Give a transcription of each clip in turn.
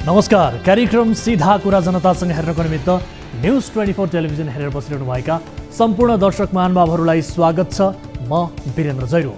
नमस्कार। कार्यक्रम सीधा कुरा जनतासँग हेर्नको निमित्त न्यूज 24 टेलिभिजन हेरेर बसिरहनु भएका सम्पूर्ण दर्शक महानुभावहरूलाई स्वागत छ। म वीरेन्द्र जैरो।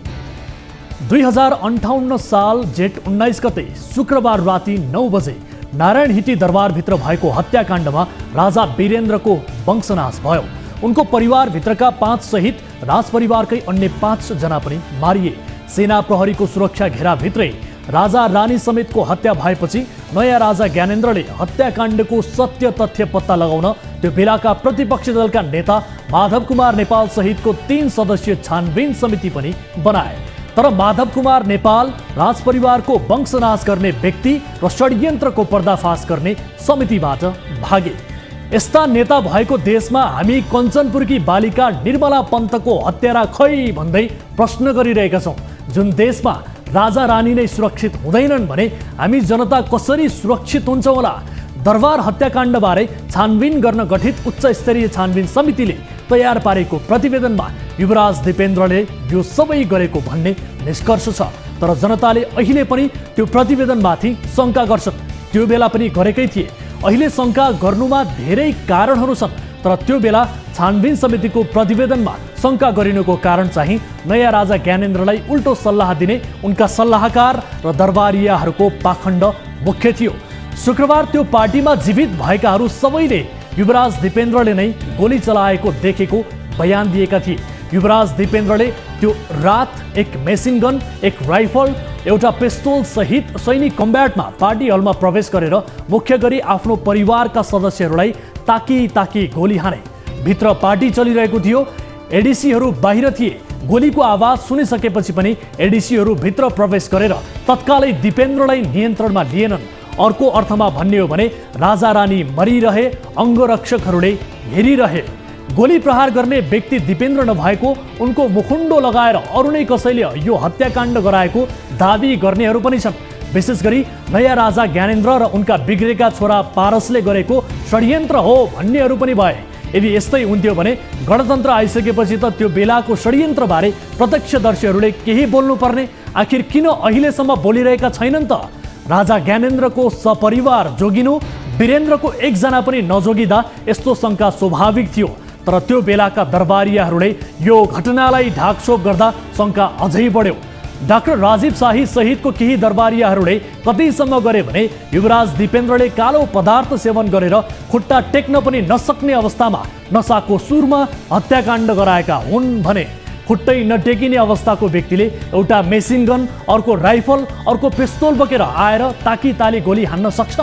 2058 साल जेठ 19 गते शुक्रबार राति 9 बजे नारायणहिटी दरबारभित्र भएको हत्याकाण्डमा राजा वीरेन्द्रको वंशनाश भयो। उनको परिवारभित्रका 5 सहित राजपरिवारकै अन्य 5 जना पनि मारिए। सेना प्रहरीको सुरक्षा घेराभित्रै राजा रानी समेतको हत्या भएपछि नयाँ राजा ज्ञानेन्द्रले हत्याकाण्डको सत्य तथ्य पत्ता लगाउन त्यो बेलाका प्रतिपक्षी दलका नेता माधव कुमार नेपाल सहितको 3 सदस्यीय छानबिन समिति पनि बनाए। तर माधव कुमार नेपाल राजपरिवारको वंशनाश गर्ने व्यक्ति र षड्यन्त्रको पर्दाफास गर्ने समितिबाट भागे। यस्ता नेता भएको देशमा हामी कञ्चनपुरकी बालिका निर्मला पन्तको हत्यारा खै भन्दै प्रश्न गरिरहेका छौँ। जुन देशमा राजा रानी नै सुरक्षित हुँदैनन् भने हामी जनता कसरी सुरक्षित हुन्छौँ होला? दरबार हत्याकाण्डबारे छानबिन गर्न गठित उच्च स्तरीय छानबिन समितिले तयार पारेको प्रतिवेदनमा युवराज दिपेन्द्रले यो सबै गरेको भन्ने निष्कर्ष छ। तर जनताले अहिले पनि त्यो प्रतिवेदनमाथि शङ्का गर्छन्। त्यो बेला पनि गरेकै थिए। अहिले शङ्का गर्नुमा धेरै कारणहरू छन्। तर त्यो बेला छानबिन समितिको प्रतिवेदनमा शङ्का गरिनुको कारण चाहिँ नयाँ राजा ज्ञानेन्द्रलाई उल्टो सल्लाह दिने उनका सल्लाहकार र दरबारियाहरूको पाखण्ड मुख्य थियो। शुक्रबार त्यो पार्टीमा जीवित भएकाहरू सबैले युवराज दिपेन्द्रले नै गोली चलाएको देखेको बयान दिएका थिए। युवराज दिपेन्द्रले त्यो रात एक मेसिन गन, एक राइफल, एउटा पिस्तोल सहित सैनिक कम्ब्याटमा पार्टी हलमा प्रवेश गरेर मुख्य गरी आफ्नो परिवारका सदस्यहरूलाई ताकी ताकी गोली हाने। भित्र पार्टी चलिरहेको थियो। एडिसीहरू बाहिर थिए। गोलीको आवाज सुनिसकेपछि पनि एडिसीहरू भित्र प्रवेश गरेर तत्कालै दिपेन्द्रलाई नियन्त्रणमा लिएनन्। अर्को अर्थमा भन्ने हो भने राजा रानी मरिरहे, अङ्गरक्षकहरूले हेरिरहे। गोली प्रहार गर्ने व्यक्ति दिपेन्द्र नभएको उनको मुखुन्डो लगाएर अरू नै कसैले यो हत्याकाण्ड गराएको दाबी गर्नेहरू पनि छन्। विशेष गरी नयाँ राजा ज्ञानेन्द्र र उनका बिग्रेका छोरा पारसले गरेको षड्यन्त्र हो भन्नेहरू पनि भए। यदि यस्तै हुन्थ्यो भने गणतन्त्र आइसकेपछि त त्यो बेलाको षड्यन्त्रबारे प्रत्यक्षदर्शीहरूले केही बोल्नुपर्ने? आखिर किन अहिलेसम्म बोलिरहेका छैनन् त? राजा ज्ञानेन्द्रको सपरिवार जोगिनु, वीरेन्द्रको एकजना पनि नजोगिँदा यस्तो शङ्का स्वाभाविक थियो। तर त्यो बेलाका दरबारियाहरूले यो घटनालाई ढाकछोप गर्दा शङ्का अझै बढ्यो। डाक्टर राजीव शाही सहितको केही दरबारियाहरूले कतिसम्म गरे भने युवराज दिपेन्द्रले कालो पदार्थ सेवन गरेर खुट्टा टेक्न पनि नसक्ने अवस्थामा नसाको सुरमा हत्याकाण्ड गराएका हुन् भने। खुट्टै नटेकिने अवस्थाको व्यक्तिले एउटा मेसिन गन, अर्को राइफल, अर्को पिस्तोल बोकेर आएर ताकी ताली गोली हान्न सक्छ?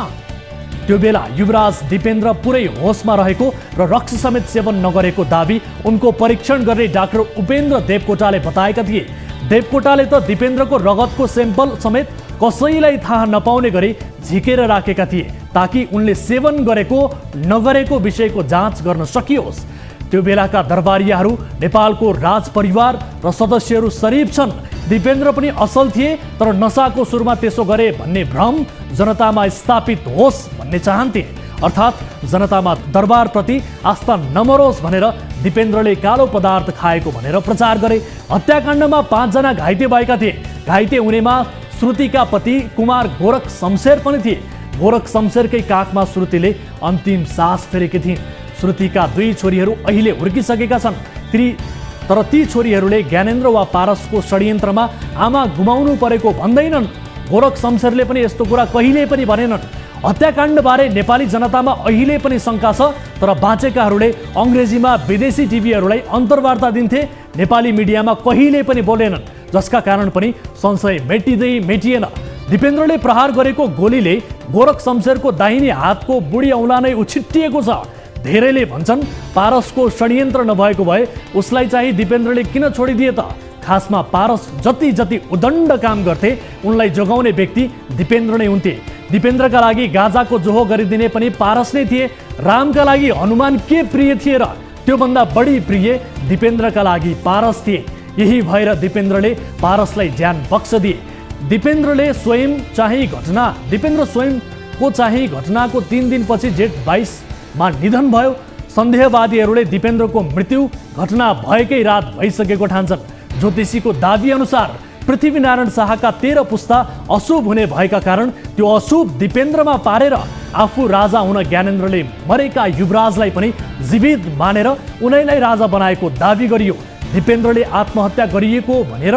त्यो बेला युवराज दिपेन्द्र पुरै होसमा रहेको र रक्सी समेत सेवन नगरेको दाबी उनको परीक्षण गर्ने डाक्टर उपेन्द्र देवकोटाले बताएका थिए। देवकोटाले त दिपेन्द्रको रगतको सेम्पल समेत कसैलाई थाहा नपाउने गरी झिकेर राखेका थिए ताकि उनले सेवन गरेको नगरेको विषयको जाँच गर्न सकियोस्। त्यो बेलाका दरबारियाहरू नेपालको राजपरिवार र सदस्यहरू शरीफ छन्, दिपेन्द्र पनि असल थिए, तर नसाको सुरमा त्यसो गरे भन्ने भ्रम जनतामा स्थापित होस् भन्ने चाहन्थे। अर्थात् जनतामा दरबारप्रति आस्था नमरोस् भनेर दिपेन्द्रले कालो पदार्थ खाएको भनेर प्रचार गरे। हत्याकाण्डमा 5 जना घाइते भएका थिए। घाइते हुनेमा श्रुतिका पति कुमार गोरख शमशेर पनि थिए। गोरख शमशेरकै काखमा श्रुतिले अन्तिम सास फेरेकी थिइन्। श्रुतिका 2 छोरीहरू अहिले हुर्किसकेका छन्। तर ती छोरीहरूले ज्ञानेन्द्र वा पारसको षड्यन्त्रमा आमा गुमाउनु परेको भन्दैनन्। गोरख शमशेरले पनि यस्तो कुरा कहिले पनि भनेनन्। हत्याकाण्डबारे नेपाली जनतामा अहिले पनि शङ्का छ। तर बाँचेकाहरूले अङ्ग्रेजीमा विदेशी टिभीहरूलाई अन्तर्वार्ता दिन्थे, नेपाली मिडियामा कहिले पनि बोलेनन्, जसका कारण पनि संशय मेटिँदै मेटिएन। दिपेन्द्रले प्रहार गरेको गोलीले गोरख शमशेरको दाहिने हातको बुढी औँला नै उछिट्टिएको छ। धेरैले भन्छन् पारसको षड्यन्त्र नभएको भए उसलाई चाहिँ दिपेन्द्रले किन छोडिदिए त? खासमा पारस जति जति उदण्ड काम गर्थे उनलाई जोगाउने व्यक्ति दिपेन्द्र नै हुन्थे। दिपेन्द्रका लागि गाजाको जोहो गरिदिने पनि पारस नै थिए। रामका लागि हनुमान के प्रिय थिए र? त्योभन्दा बढी प्रिय दिपेन्द्रका लागि पारस थिए। यही भएर दिपेन्द्रले पारसलाई ज्यान बक्स दिए। दिपेन्द्र स्वयंको चाहिँ घटनाको 3 दिनपछि जेठ 22 मा निधन भयो। सन्देहवादीहरूले दिपेन्द्रको मृत्यु घटना भएकै रात भइसकेको ठान्छन्। ज्योतिषीको दाबी अनुसार पृथ्वीनारायण शाहका 13 पुस्ता अशुभ हुने भएका कारण त्यो अशुभ दिपेन्द्रमा पारेर आफू राजा हुन ज्ञानेन्द्रले मरेका युवराजलाई पनि जीवित मानेर उनैलाई राजा बनाएको दाबी गरियो। दिपेन्द्रले आत्महत्या गरिएको भनेर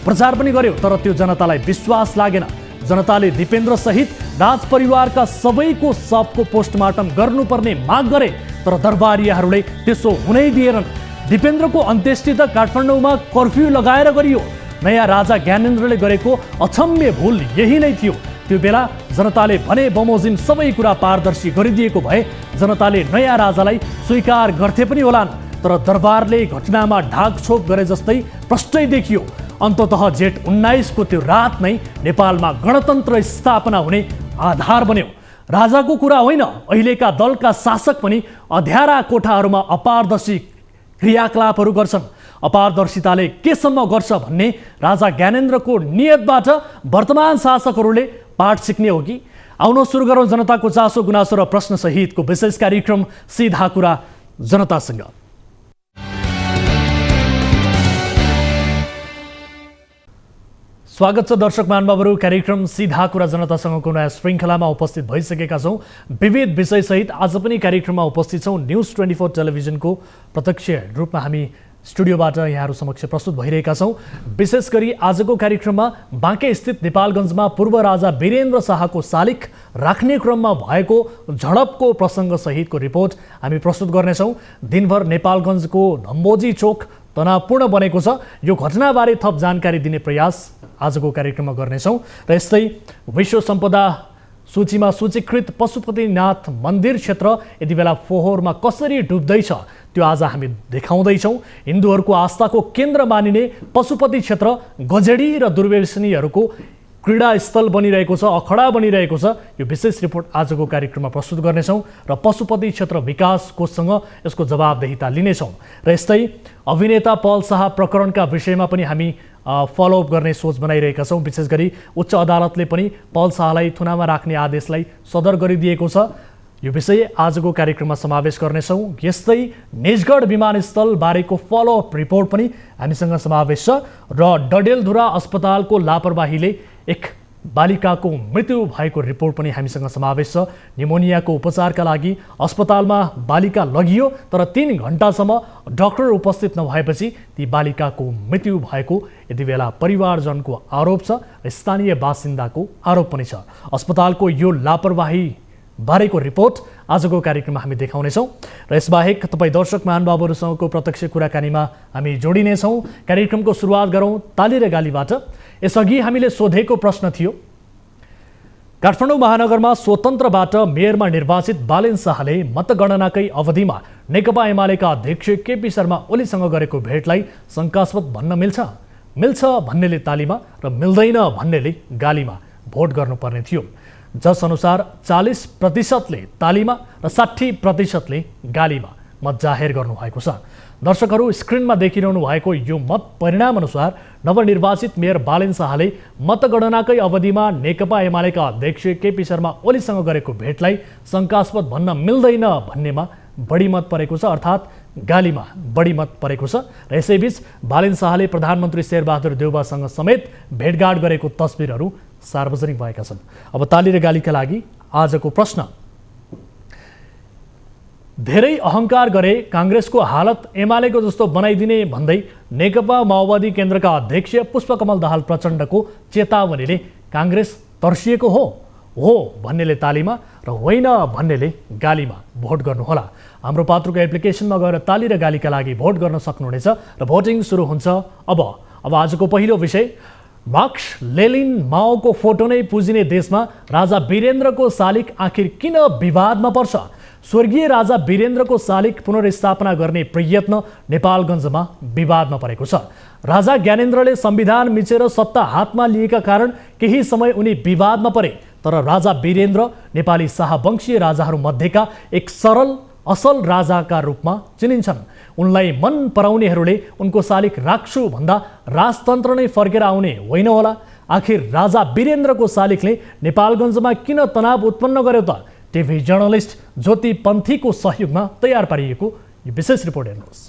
प्रचार पनि गर्यो, तर त्यो जनतालाई विश्वास लागेन। जनताले दिपेन्द्र सहित राजपरिवारका सबैको शवको पोस्टमार्टम गर्नुपर्ने माग गरे, तर दरबारियाहरूले त्यसो हुनै दिएनन्। दिपेन्द्रको अन्त्येष्टि त काठमाडौँमा कर्फ्यू लगाएर गरियो। नयाँ राजा ज्ञानेन्द्रले गरेको अक्षम्य भूल यही नै थियो। त्यो बेला जनताले भने बमोजिम सबै कुरा पारदर्शी गरिदिएको भए जनताले नयाँ राजालाई स्वीकार गर्थे पनि होलान्, तर दरबारले घटनामा ढाकछोप गरे जस्तै प्रष्टै देखियो। अन्ततः जेठ 19 को त्यो रात नै नेपालमा गणतन्त्र स्थापना हुने आधार बन्यो। राजाको कुरा होइन, अहिलेका दलका शासक पनि अध्यारा कोठाहरूमा अपारदर्शी क्रियाकलापहरू गर्छन्। अपारदर्शिताले केसम्म गर्छ भन्ने राजा ज्ञानेन्द्रको नियतबाट वर्तमान शासकहरूले पाठ सिक्ने हो कि? आउन सुरु गरौँ जनताको चासो गुनासो र प्रश्न सहितको विशेष कार्यक्रम सीधा कुरा जनतासँग। स्वागत छ दर्शक महानुभावहरू, कार्यक्रम सीधा कुरा जनतासँगको नयाँ श्रृङ्खलामा उपस्थित भइसकेका छौँ। विविध विषयसहित आज पनि कार्यक्रममा उपस्थित छौँ। न्युज 24 टेलिभिजनको प्रत्यक्ष रूपमा हामी स्टुडियोबाट यहाँहरू समक्ष प्रस्तुत भइरहेका छौँ। विशेष गरी आजको कार्यक्रममा बाँके स्थित नेपालगञ्जमा पूर्व राजा वीरेन्द्र शाहको शालिग राख्ने क्रममा भएको झडपको प्रसङ्ग सहितको रिपोर्ट हामी प्रस्तुत गर्नेछौँ। दिनभर नेपालगञ्जको नम्बोजी चोक तनावपूर्ण बनेको छ। यो घटनाबारे थप जानकारी दिने प्रयास आजको कार्यक्रममा गर्नेछौँ। र यस्तै विश्व सम्पदा सूचीमा सूचीकृत पशुपतिनाथ मन्दिर क्षेत्र यति बेला फोहोरमा कसरी डुब्दैछ त्यो आज हामी देखाउँदैछौँ। हिन्दूहरूको आस्थाको केन्द्र मानिने पशुपति क्षेत्र गजेडी र दुर्व्यसनीहरूको क्रीडास्थल बनिरहेको छ, अखडा बनिरहेको छ। यो विशेष रिपोर्ट आजको कार्यक्रममा प्रस्तुत गर्नेछौँ र पशुपति क्षेत्र विकास कोषसँग यसको जवाबदेहिता लिनेछौँ। र यस्तै अभिनेता पल शाह प्रकरणका विषयमा पनि हामी फलोअप गर्ने सोच बनाइरहेका छौँ। विशेष गरी उच्च अदालतले पनि पल शाहलाई थुनामा राख्ने आदेशलाई सदर गरिदिएको छ। यो विषय आजको कार्यक्रममा समावेश गर्नेछौँ। यस्तै निजगढ विमानस्थल बारेको फलोअप रिपोर्ट पनि हामीसँग समावेश छ र डडेलधुरा अस्पतालको लापरवाहीले एक बालिकाको मृत्यु भएको रिपोर्ट पनि हामीसँग समावेश छ। निमोनियाको उपचारका लागि अस्पतालमा बालिका लगियो, तर 3 घण्टासम्म डाक्टर उपस्थित नभएपछि ती बालिकाको मृत्यु भएको यति बेला परिवारजनको आरोप छ र स्थानीय बासिन्दाको आरोप पनि छ। अस्पतालको यो लापरवाही बारेको रिपोर्ट आजको कार्यक्रममा हामी देखाउनेछौँ। र यसबाहेक तपाईँ दर्शक महानुभावहरूसँगको प्रत्यक्ष कुराकानीमा हामी जोडिनेछौँ। कार्यक्रमको सुरुवात गरौँ ताली र गालीबाट। यसअघि हामीले सोधेको प्रश्न थियो, काठमाडौँ महानगरमा स्वतन्त्रबाट मेयरमा निर्वाचित बालेन शाहले मतगणनाकै अवधिमा नेकपा एमालेका अध्यक्ष केपी शर्मा ओलीसँग गरेको भेटलाई शङ्कास्पद भन्न मिल्छ? मिल्छ भन्नेले तालीमा र मिल्दैन भन्नेले गालीमा भोट गर्नुपर्ने थियो। जस अनुसार 40%ले तालीमा र 60%ले गालीमा मत जाहेर गर्नुभएको छ। दर्शकहरू स्क्रिनमा देखिरहनु भएको यो मत परिणाम अनुसार नवनिर्वाचित मेयर बालेन शाहले मतगणनाकै अवधिमा नेकपा एमालेका अध्यक्ष केपी शर्मा ओलीसँग गरेको भेटलाई शङ्कास्पद भन्न मिल्दैन भन्नेमा बढी मत परेको छ, अर्थात् गालीमा बढी मत परेको छ। र यसैबीच बालेन शाहले प्रधानमन्त्री शेरबहादुर देउवासँग समेत भेटघाट गरेको तस्बिरहरू सार्वजनिक भएका छन्। अब ताली र गालीका लागि आजको प्रश्न, धेरै अहङ्कार गरे काङ्ग्रेसको हालत एमालेको जस्तो बनाइदिने भन्दै नेकपा माओवादी केन्द्रका अध्यक्ष पुष्पकमल दाहाल प्रचण्डको चेतावनीले काङ्ग्रेस तर्सिएको हो भन्नेले तालीमा र होइन भन्नेले गालीमा भोट गर्नुहोला। हाम्रो पात्रोको एप्लिकेसनमा गएर ताली र गालीका लागि भोट गर्न सक्नुहुनेछ र भोटिङ सुरु हुन्छ अब आजको पहिलो विषय, मार्क्स लेनिन माओको फोटो नै पुजिने देशमा राजा वीरेन्द्रको शालिग आखिर किन विवादमा पर्छ? स्वर्गीय राजा वीरेन्द्रको शालिग पुनर्स्थापना गर्ने प्रयत्न नेपालगञ्जमा विवादमा परेको छ। राजा ज्ञानेन्द्रले संविधान मिचेर सत्ता हातमा लिएका कारण केही समय उनी विवादमा परे, तर राजा वीरेन्द्र नेपाली शाहवंशीय राजाहरू मध्येका एक सरल असल राजाका रूपमा चिनिन्छन्। उनलाई मन पराउनेहरूले उनको शालिग राख्छु भन्दा राजतन्त्र नै फर्केर आउने होइन होला। आखिर राजा वीरेन्द्रको शालिगले नेपालगञ्जमा किन तनाव उत्पन्न गर्यो त? टिभी जर्नलिस्ट ज्योति पन्थीको सहयोगमा तयार पारिएको यो विशेष रिपोर्ट हेर्नुहोस्।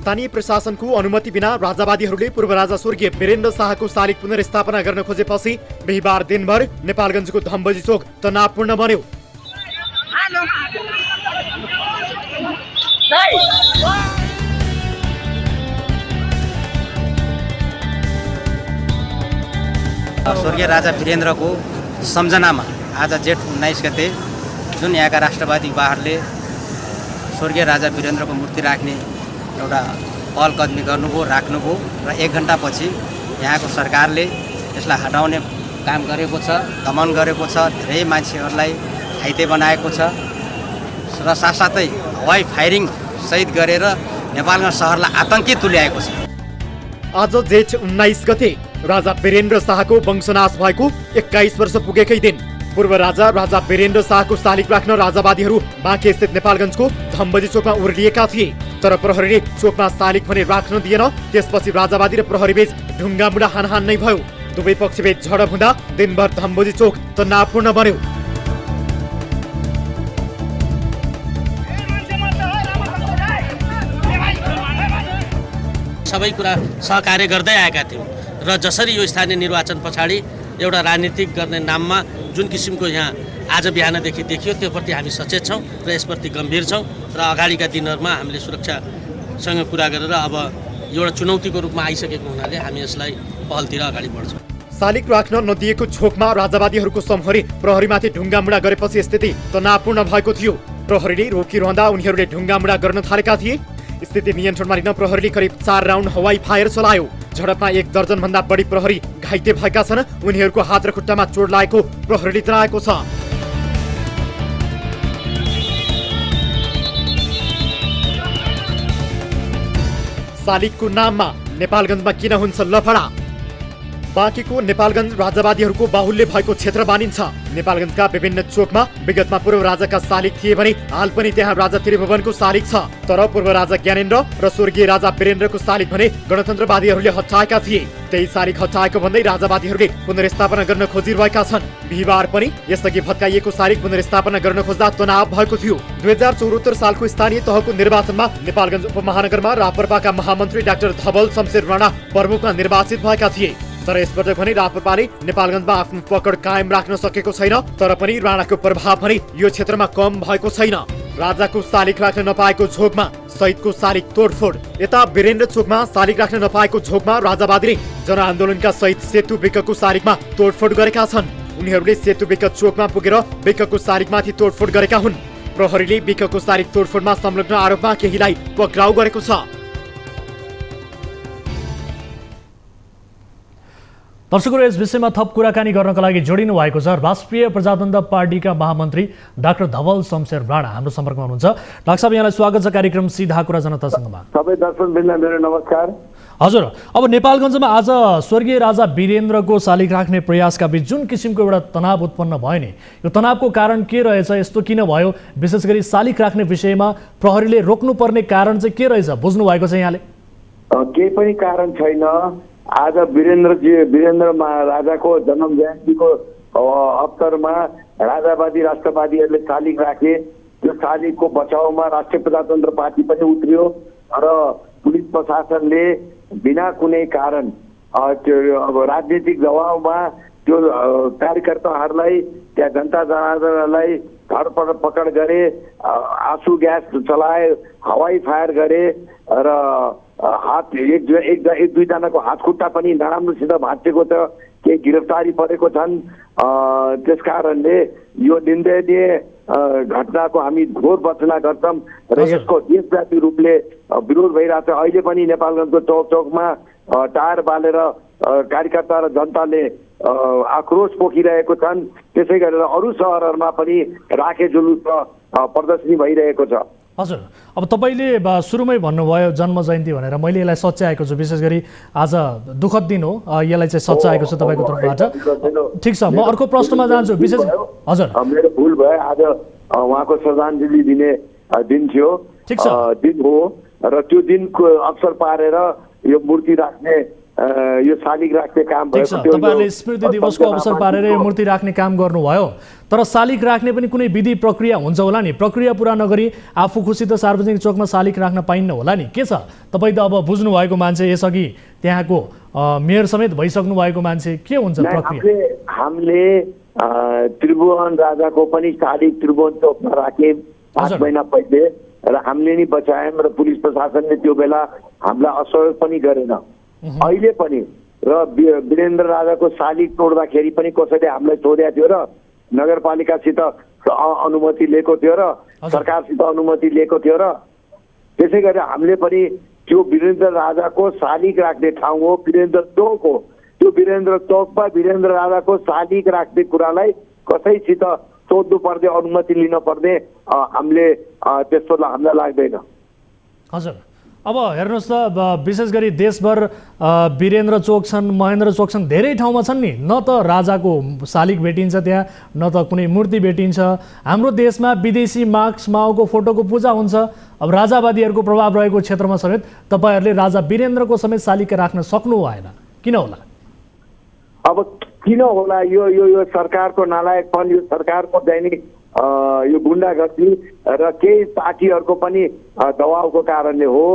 स्थानीय प्रशासनको अनुमति बिना राजावादीहरूले पूर्व राजा स्वर्गीय वीरेन्द्र शाहको शालिग पुनर्स्थापना गर्न खोजेपछि बिहिबार दिनभर नेपालगञ्जको धम्बजी चोक तनावपूर्ण बन्यो। स्वर्गीय राजा वीरेन्द्रको सम्झनामा आज जेठ 19 गते जुन यहाँका राष्ट्रवादी युवाहरूले स्वर्गीय राजा वीरेन्द्रको मूर्ति राख्ने एउटा पहलकदमी गर्नुभयो, राख्नुभयो र 1 घण्टापछि यहाँको सरकारले यसलाई हटाउने काम गरेको छ, दमन गरेको छ, धेरै मान्छेहरूलाई घाइते बनाएको छ र साथसाथै हवाई फायरिङ सहित गरेर नेपालगञ्ज सहरलाई आतंकित तुल्याएको छ। आज जेठ 19 गते राजा वीरेन्द्र शाहको वंशनाश भएको 21 वर्ष पुगेकै दिन पूर्व राजा वीरेन्द्र शाहको शालिग राख्न राजावादीहरू बाँके स्थित नेपालगञ्जको धम्बजी चोकमा उर्लिएका थिए। तर प्रहरीले चोकमा शालिग भने राख्न दिएन। त्यसपछि राजावादी र प्रहरीबीच ढुङ्गामुढा हानहान नै भयो। दुवै पक्षबीच झडप हुँदा दिनभर धम्बजी चोक तनावपूर्ण बन्यो। सबै कुरा सहकार्य गर्दै आएका थियौँ र जसरी यो स्थानीय निर्वाचन पछाडि एउटा राजनीतिक गर्ने नाममा जुन किसिमको यहाँ आज बिहानदेखि देखियो त्योप्रति हामी सचेत छौँ र यसप्रति गम्भीर छौँ र अगाडिका दिनहरूमा हामीले सुरक्षासँग कुरा गरेर अब एउटा चुनौतीको रूपमा आइसकेको हुनाले हामी यसलाई पहलतिर अगाडि बढ्छौँ। शालिग राख्न नदिएको छोकमा राजावादीहरूको समूहले प्रहरीमाथि ढुङ्गामुढा गरेपछि स्थिति तनावपूर्ण भएको थियो। प्रहरीले रोकिरहँदा उनीहरूले ढुङ्गामुढा गर्न थालेका थिए। स्थिति नियन्त्रणमा लिन प्रहरीले करिब 4 राउन्ड हवाई फायर चलायो। झडपमा 1 दर्जनभन्दा बढी प्रहरी घाइते भएका छन्। उनीहरूको हात र खुट्टामा चोट लागेको प्रहरीले जनाएको छ। शालिगको नाममा नेपालगञ्जमा किन हुन्छ लफडा? बाँकेको नेपालगञ्ज राजावादीहरूको बाहुल्य भएको क्षेत्र मानिन्छ। नेपालगञ्जका विभिन्न चोकमा विगतमा पूर्व राजाका शालिग थिए भने हाल पनि त्यहाँ राजा त्रिभुवनको शालिग छ। तर पूर्व राजा ज्ञानेन्द्र र स्वर्गीय राजा वीरेन्द्रको शालिग भने गणतन्त्रवादीहरूले हटाएका थिए। त्यही शालिग हटाएको भन्दै राजावादीहरूले पुनर्स्थापना गर्न खोजिरहेका छन्। बिहिबार पनि यसअघि भत्काइएको शालिग पुनर्स्थापना गर्न खोज्दा तनाव भएको थियो। 2074 सालको स्थानीय तहको निर्वाचनमा नेपालगञ्ज उपमहानगरमा राप्रपाका महामन्त्री डाक्टर धवल शमशेर राणा प्रमुखमा निर्वाचित भएका थिए। तर यसपटक भने राप्रपाले नेपालगञ्जमा आफ्नो पकड कायम राख्न सकेको छैन। तर पनि राणाको प्रभाव भने यो क्षेत्रमा कम भएको छैन। राजाको शालिग राख्न नपाएको झोकमा शहीदको शालिग तोडफोड। यता वीरेन्द्र चोकमा शालिग राख्न नपाएको झोकमा राजावादीले जनआन्दोलनका शहीद सेतु विकको शालिगमा तोडफोड गरेका छन्। उनीहरूले सेतु विक चोकमा पुगेर विकको शालिगमाथि तोडफोड गरेका हुन्। प्रहरीले विकको शालिग तोडफोडमा संलग्न आरोपमा केहीलाई पक्राउ गरेको छ। दर्शकहरू, यस विषयमा थप कुराकानी गर्नका लागि जोडिनु भएको छ राष्ट्रिय प्रजातन्त्र पार्टीका महामन्त्री डाक्टर धवल शमशेर राणा हाम्रो सम्पर्कमा हुनुहुन्छ। डाक्टर साहब, यहाँलाई स्वागत छ कार्यक्रम सीधा कुरा जनतासँगमा। सबै दर्शकवृन्द मेरो नमस्कार। हजुर, अब नेपालगञ्जमा आज स्वर्गीय राजा वीरेन्द्रको शालिग राख्ने प्रयासका बीच जुन किसिमको एउटा तनाव उत्पन्न भयो नि, यो तनावको कारण के रहेछ? यस्तो किन भयो? विशेष गरी शालिग राख्ने विषयमा प्रहरीले रोक्नुपर्ने कारण चाहिँ के रहेछ? बुझ्नु भएको छ यहाँले? केही पनि कारण छैन। आज वीरेन्द्र राजाको जन्म जयन्तीको अवसरमा राजावादी राष्ट्रवादीहरूले शालिग राखे। त्यो शालिगको बचाउमा राष्ट्रिय प्रजातन्त्र पार्टी पनि उत्रियो र पुलिस प्रशासनले बिना कुनै कारण अब राजनीतिक दबावमा त्यो कार्यकर्ताहरूलाई त्यहाँ जनता जनार्दनलाई धरपकड पकड गरे, आँसु ग्यास चलाए, हवाई फायर गरे र हात एक दुईजनाको हात खुट्टा पनि नराम्रोसित भाँचिएको छ। केही गिरफ्तारी परेको छन्। त्यस कारणले यो निन्दनीय घटनाको हामी घोर भर्त्सना गर्छौँ र यसको देशव्यापी रूपले विरोध भइरहेछ। अहिले पनि नेपालगञ्जको चौक चौकमा टायर बालेर कार्यकर्ता र जनताले आक्रोश पोखिरहेको छन्। त्यसै गरेर अरू सहरहरूमा पनि राखे जुलुस प्रदर्शनी भइरहेको छ। हजुर, अब तपाईँले सुरुमै भन्नुभयो जन्म जयन्ती भनेर, मैले यसलाई सच्याएको छु। विशेष गरी आज दुःखद दिन हो, यसलाई चाहिँ सच्याएको छु तपाईँको तर्फबाट। ठिक छ, म अर्को प्रश्नमा जान्छु। विशेष हजुर, मेरो भुल भयो। आज उहाँको श्रद्धाञ्जली दिने दिन थियो, दिन हो र त्यो दिनको अवसर पारेर यो मूर्ति राख्ने यो शालिग राख्ने काम ठिक छ, भएको थियो। तपाईँहरूले स्मृति दिवसको अवसर पारेर यो मूर्ति राख्ने काम गर्नुभयो, तर शालिग राख्ने पनि कुनै विधि प्रक्रिया हुन्छ होला नि? प्रक्रिया पुरा नगरी आफू खुसी त सार्वजनिक चोकमा शालिग राख्न पाइन्न होला नि? के छ, तपाईँ त अब बुझ्नु भएको मान्छे, यसअघि त्यहाँको मेयर समेत भइसक्नु भएको मान्छे, के हुन्छ प्रक्रिया? हामीले त्रिभुवन राजाको पनि शालिग त्रिभुवन चोकमा राखे 5 महिना पहिले, र हामीले नि बचायौँ, र पुलिस प्रशासनले त्यो बेला हामीलाई असहयोग पनि गरेन। अहिले पनि र वीरेन्द्र राजाको शालिग तोड्दाखेरि पनि कसैले हामीलाई सोधेको थियो र नगरपालिकासित अनुमति लिएको थियो र सरकारसित अनुमति लिएको थियो, र त्यसै गरी हामीले पनि त्यो वीरेन्द्र राजाको शालिग राख्ने ठाउँ हो वीरेन्द्र चोक हो। त्यो वीरेन्द्र चोकमा वीरेन्द्र राजाको शालिग राख्ने कुरालाई कसैसित सोध्नु पर्ने, अनुमति लिन पर्ने हामीले त्यस्तो हामीलाई लाग्दैन। हजुर, अब हेर्नुहोस् त, विशेष गरी देशभर वीरेन्द्र चोक छन्, महेन्द्र चोक छन्, धेरै ठाउँमा छन् नि, न त राजाको शालिग भेटिन्छ त्यहाँ, न त कुनै मूर्ति भेटिन्छ। हाम्रो देशमा विदेशी मार्क्स माओको फोटोको पूजा हुन्छ। अब राजावादीहरूको प्रभाव रहेको क्षेत्रमा समेत तपाईँहरूले राजा वीरेन्द्रको समेत शालिग राख्न सक्नु भएन, किन होला? अब किन होला? यो सरकारको नालायकपन, यो सरकारको दैनिक यो गुन्डागर्दी र केही पार्टीहरूको पनि दबावको कारणले हो।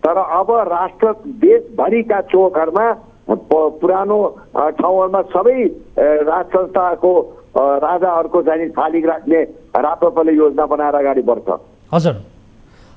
तर अब राष्ट्र देशभरिका चोकहरूमा, पुरानो ठाउँहरूमा सबै राज संस्थाको राजाहरूको चाहिँ शालिग राख्ने राप्रपाले योजना बनाएर अगाडि बढ्छ। हजुर,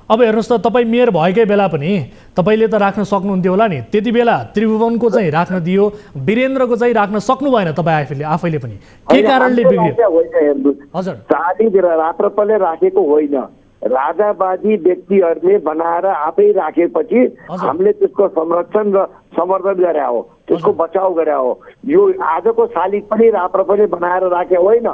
अब हेर्नुहोस् त, तपाईँ मेयर भएकै बेला पनि तपाईँले त राख्न सक्नुहुन्थ्यो होला नि? त्यति बेला त्रिभुवनको चाहिँ राख्न दियो, वीरेन्द्रको चाहिँ राख्न सक्नु भएन तपाईँ आफैले पनि, के कारणले बिग्रियो? हजुर, शालिग राप्रपाले राखेको होइन, राजावादी व्यक्तिहरूले बनाएर आफै राखेपछि हामीले त्यसको संरक्षण र समर्थन गरे हो, त्यसको बचाउ गरे हो। यो आजको शालिग पनि राप्रपाले बनाएर राखे होइन,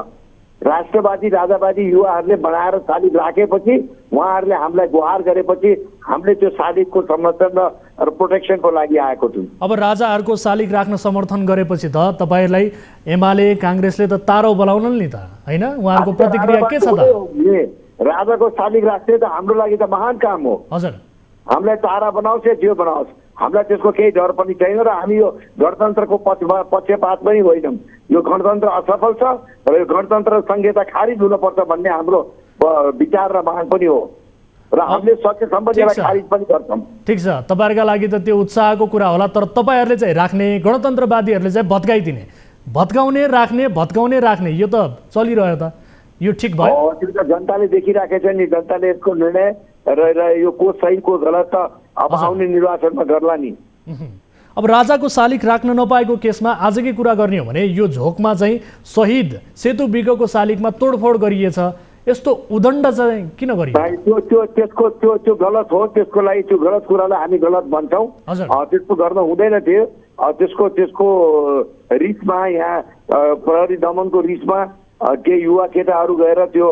राष्ट्रवादी राजावादी युवाहरूले बनाएर शालिग राखेपछि उहाँहरूले हामीलाई गुहार गरेपछि हामीले त्यो शालिगको संरक्षण र प्रोटेक्सनको लागि आएको थियौँ। अब राजाहरूको शालिग राख्न समर्थन गरेपछि त तपाईँहरूलाई एमाले काङ्ग्रेसले त तारो बोलाउन नि त, होइन? उहाँहरूको प्रतिक्रिया के छ त? राजाको शालिग राख्ने त हाम्रो लागि त महान काम हो। हजुर, हामीलाई तारा बनाओस् या जे बनाओस्, हामीलाई त्यसको केही डर पनि छैन, र हामी यो गणतन्त्रको पक्षपात पनि होइनौँ। यो गणतन्त्र असफल छ र यो गणतन्त्र संहिता खारिज हुनुपर्छ भन्ने हाम्रो विचार र माग पनि हो, र हामीले सकेसम्म यसलाई खारिज पनि गर्छौँ। ठिक छ, तपाईँहरूका लागि त त्यो उत्साहको कुरा होला, तर तपाईँहरूले चाहिँ राख्ने, गणतन्त्रवादीहरूले चाहिँ भत्काइदिने, भत्काउने राख्ने, यो त चलिरह्यो त, यो ठिक भयो? त्यो त जनताले देखिराखेको छ नि, जनताले यसको निर्णय र यो को सही को गलत त अब आउने निर्वाचनमा गर्ला नि। अब राजाको शालिग राख्न नपाएको केसमा आजकै कुरा गर्ने हो भने यो झोकमा चाहिँ शहीद सेतु बिगको शालिगमा तोडफोड गरिएछ, यस्तो उदण्ड चाहिँ किन गरियो? त्यो गलत हो, त्यसको लागि त्यो गलत कुरालाई हामी गलत भन्छौँ। त्यसको गर्न हुँदैन थियो। त्यसको रिसमा, यहाँ प्रहरी दमनको रिसमा केही युवा केटाहरू गएर त्यो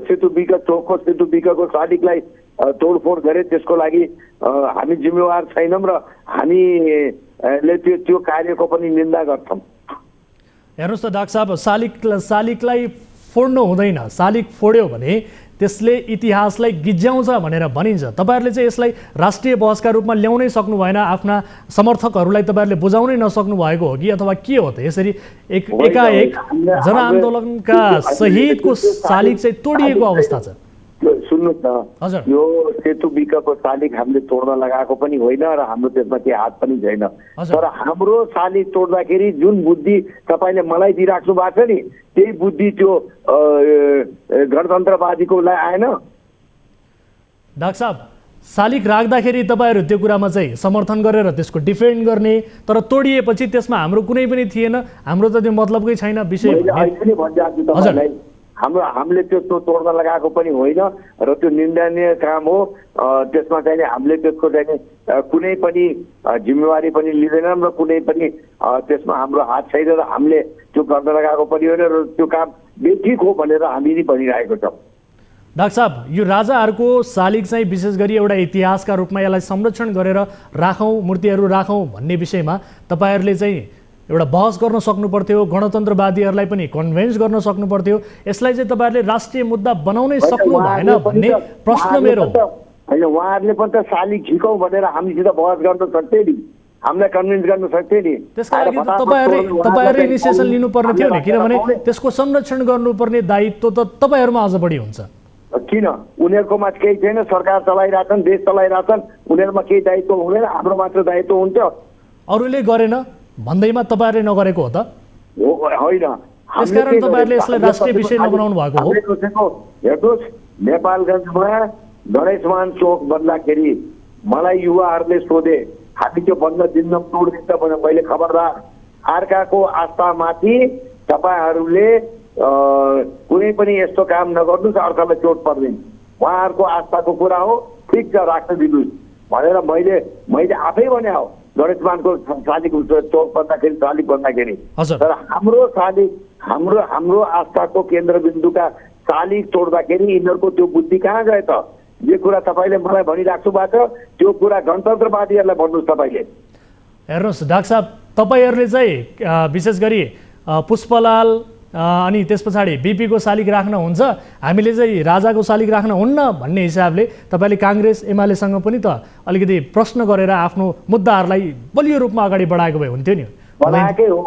सेतु बिगको शालिगलाई तोडफोड गरे। त्यसको लागि हामी जिम्मेवार छैनौँ र हामीले त्यो कार्यको पनि निन्दा गर्छौँ। हेर्नुहोस् त डाक्टर साहब, शालिगलाई फोड्नु हुँदैन, शालिग फोड्यो भने त्यसले इतिहासलाई गिज्याउँछ भनेर भनिन्छ। तपाईँहरूले चाहिँ यसलाई राष्ट्रिय बहसका रूपमा ल्याउनै सक्नु भएन, आफ्ना समर्थकहरूलाई तपाईँहरूले बुझाउनै नसक्नु भएको हो कि अथवा के हो त? यसरी एकाएक जनआन्दोलनका शहीदको शालिग चाहिँ तोडिएको अवस्था छ। सुन्नुहोस् न, यो सेतु बिगको शालिग हामीले तोड्न लगाएको पनि होइन र हाम्रो त्यसमा केही हात पनि छैन। तर हाम्रो शालिग तोड्दाखेरि जुन बुद्धि तपाईँले मलाई दिइराख्नु भएको छ नि, त्यही बुद्धि त्यो गणतन्त्रवादीको आएन। डाक्टर साहब, शालिग राख्दाखेरि तपाईँहरू त्यो कुरामा चाहिँ समर्थन गरेर त्यसको डिफेन्ड गर्ने, तर तोडिएपछि त्यसमा हाम्रो कुनै पनि थिएन, हाम्रो त त्यो मतलबकै छैन विषय। हामीले त्यो तोड्न लगाएको पनि होइन र त्यो निन्दनीय काम हो। त्यसमा चाहिँ हामीले त्यसको चाहिँ कुनै पनि जिम्मेवारी पनि लिँदैनौँ र कुनै पनि त्यसमा हाम्रो हात छैन र हामीले त्यो गर्न लगाएको पनि होइन र त्यो काम बेठिक हो भनेर हामी नि भनिरहेको छौँ। डाक्टर साहब, यो राजाहरूको शालिग चाहिँ विशेष गरी एउटा इतिहासका रूपमा यसलाई संरक्षण गरेर राखौँ, मूर्तिहरू राखौँ भन्ने विषयमा तपाईँहरूले चाहिँ एउटा बहस गर्न सक्नु पर्थ्यो, गणतन्त्रवादीहरूलाई पनि कन्भिन्स गर्न सक्नु पर्थ्यो। यसलाई चाहिँ तपाईँहरूले राष्ट्रिय मुद्दा बनाउनै सक्नु भएन भन्ने प्रश्न मेरो। होइन, उहाँहरूले पनि त शालिग झिकौँ भनेर हामीसित बहस गर्न सक्थे नि। हामीलाई कन्भिन्स गर्न सक्थ्यो नि। त्यसका लागि त तपाईँहरूले इनिसिएसन लिनुपर्ने थियो नि, किनभने त्यसको संरक्षण गर्नुपर्ने दायित्व त तपाईँहरूमा अझ बढी हुन्छ। किन उनीहरूकोमा केही छैन, सरकार चलाइरहेछन्, देश चलाइरहेछन्, उनीहरूमा केही दायित्व हुँदैन, हाम्रो मात्र दायित्व हुन्छ। अरूले गरेन भन्दैमा तपाईँहरूले नगरेको हो त? होइन, त्यसकारण तपाईँहरूले यसलाई राष्ट्रिय विषय नबनाउनु भएको हो। हेर्नुहोस्, नेपालगञ्जमा गणेशमान चोक बन्दाखेरि मलाई युवाहरूले सोधे हामी त्यो बन्द दिन्न तोड्दिन्छ भने मैले खबरदार अर्काको आस्थामाथि तपाईँहरूले कुनै पनि यस्तो काम नगर्नुहोस् अर्कालाई चोट पर्दैन, उहाँहरूको आस्थाको कुरा हो, ठिक छ राख्न दिनुहोस् भनेर मैले आफै भने हो। गणेशमानको शालिग चोक बन्दाखेरि शालिग बन्दाखेरि तर हाम्रो आस्थाको केन्द्रबिन्दुका शालिग तोड्दाखेरि यिनीहरूको त्यो बुद्धि कहाँ गयो त? जे कुरा तपाईँले मलाई भनिराख्नु भएको छ त्यो कुरा गणतन्त्रवादीहरूलाई भन्नुहोस् तपाईँले। हेर्नुहोस् डाक्टर साहब, तपाईँहरूले चाहिँ विशेष गरी पुष्पलाल अनि त्यस पछाडि बिपीको शालिग राख्न हुन्छ, हामीले चाहिँ राजाको शालिग राख्न हुन्न भन्ने हिसाबले तपाईँले काङ्ग्रेस एमालेसँग पनि त अलिकति प्रश्न गरेर आफ्नो मुद्दाहरूलाई बलियो रूपमा अगाडि बढाएको भए हुन्थ्यो नि। बढाएकै हो।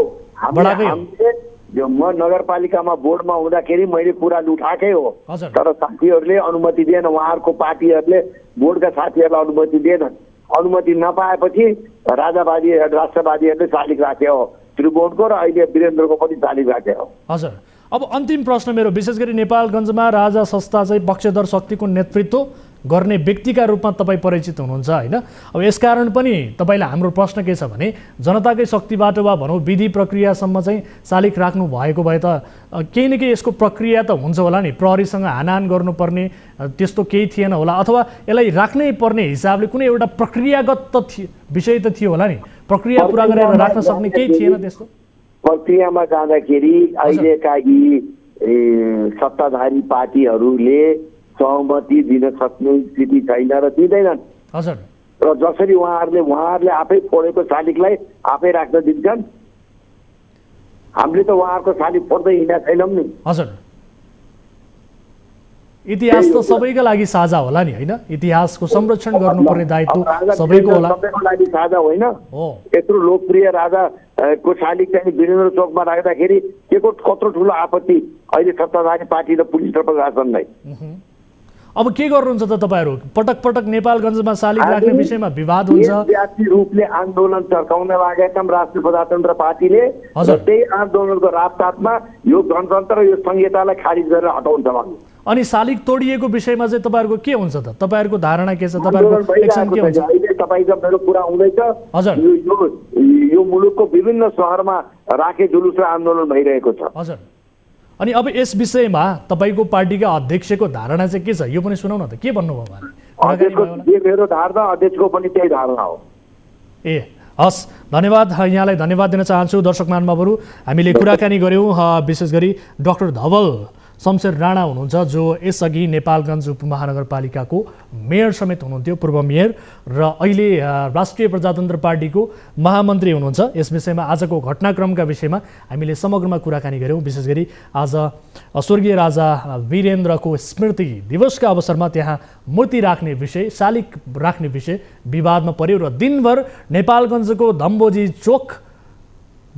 म नगरपालिकामा बोर्डमा हुँदाखेरि मैले कुरा उठाएकै हो, तर साथीहरूले अनुमति दिएन, उहाँहरूको पार्टीहरूले बोर्डका साथीहरूलाई अनुमति दिएनन्। अनुमति नपाएपछि राष्ट्रवादीहरूले शालिग राखे हो त्रिभुवनको र अहिले वीरेन्द्रको पनि शालिग राखे हो। हजुर, अब अन्तिम प्रश्न मेरो, विशेष गरी नेपालगञ्जमा राजा संस्था चाहिँ पक्षधर शक्तिको नेतृत्व गर्ने व्यक्तिका रूपमा तपाईँ परिचित हुनुहुन्छ होइन? अब यसकारण पनि तपाईँलाई हाम्रो प्रश्न के छ भने जनताकै शक्तिबाट वा भनौँ विधि प्रक्रियासम्म चाहिँ शालिग राख्नु भएको भए त केही न केही यसको प्रक्रिया त हुन्छ होला नि, प्रहरीसँग हानाहान गर्नुपर्ने त्यस्तो केही थिएन होला, अथवा यसलाई राख्नै पर्ने हिसाबले कुनै एउटा प्रक्रियागत विषय त थियो होला नि, प्रक्रिया पुरा गरेर राख्न सक्ने केही थिएन त्यस्तो? प्रक्रियामा जाँदाखेरि अहिलेका यी सत्ताधारी पार्टीहरूले सहमति दिन सक्ने स्थिति छैन र दिँदैनन्। हजुर, र जसरी उहाँहरूले आफै फोडेको शालिगलाई आफै राख्न दिन्छन्, हामीले त उहाँहरूको शालिग फोड्दै हिँडेका छैनौँ नि। हजुर, इतिहास त सबैका लागि साझा होला नि होइन? इतिहासको संरक्षण गर्नुपर्ने दायित्व सबैको होला। सबैको लागि साझा होइन। यत्रो लोकप्रिय राजाको शालिग चाहिँ वीरेन्द्र चोकमा राख्दाखेरि के को कत्रो ठुलो आपत्ति अहिले सत्ताधारी पार्टी र पुलिस र प्रशासनलाई। अब के गर्नुहुन्छ त तपाईँहरू? पटक पटक नेपालगञ्जमा शालिग राख्ने विषयमा विवाद हुन्छ। व्यापी रूपले आन्दोलन चर्काउन लागेका राष्ट्रिय प्रजातन्त्र पार्टीले, त्यही आन्दोलनको राजपातमा यो गणतन्त्र र यो संहितालाई खारिज गरेर हटाउँछ भने। अनि शालिग तोडिएको विषयमा चाहिँ तपाईँहरूको के हुन्छ त? तपाईँहरूको धारणा के छ? तपाईँहरूको एक्सन के हुन्छ? अहिले तपाईँको मेरो कुरा हुँदैछ। हजुर, यो मुलुकको विभिन्न शहरमा राखे जुलुस र आन्दोलन भइरहेको छ। हजुर, अनि अब यस विषयमा तपाईँको पार्टीका अध्यक्षको धारणा चाहिँ के छ यो पनि सुनाउन त? के भन्नुभयो उहाँले? मेरो धारणा अध्यक्षको पनि त्यही धारणा हो। ए हस्, धन्यवाद, यहाँलाई धन्यवाद दिन चाहन्छु। दर्शक महानुभावहरू, हामीले कुराकानी गऱ्यौँ विशेष गरी डाक्टर धवल शमशेर राणा हुनुहुन्छ जो यसअघि नेपालगञ्ज उपमहानगरपालिकाको मेयर समेत हुनुहुन्थ्यो, पूर्व मेयर, र अहिले राष्ट्रिय प्रजातन्त्र पार्टीको महामन्त्री हुनुहुन्छ। यस विषयमा आजको घटनाक्रमका विषयमा हामीले समग्रमा कुराकानी गऱ्यौँ। विशेष गरी आज स्वर्गीय राजा वीरेन्द्रको स्मृति दिवसका अवसरमा त्यहाँ मूर्ति राख्ने विषय, शालिग राख्ने विषय विवादमा पर्यो र दिनभर नेपालगञ्जको धम्बोजी चोक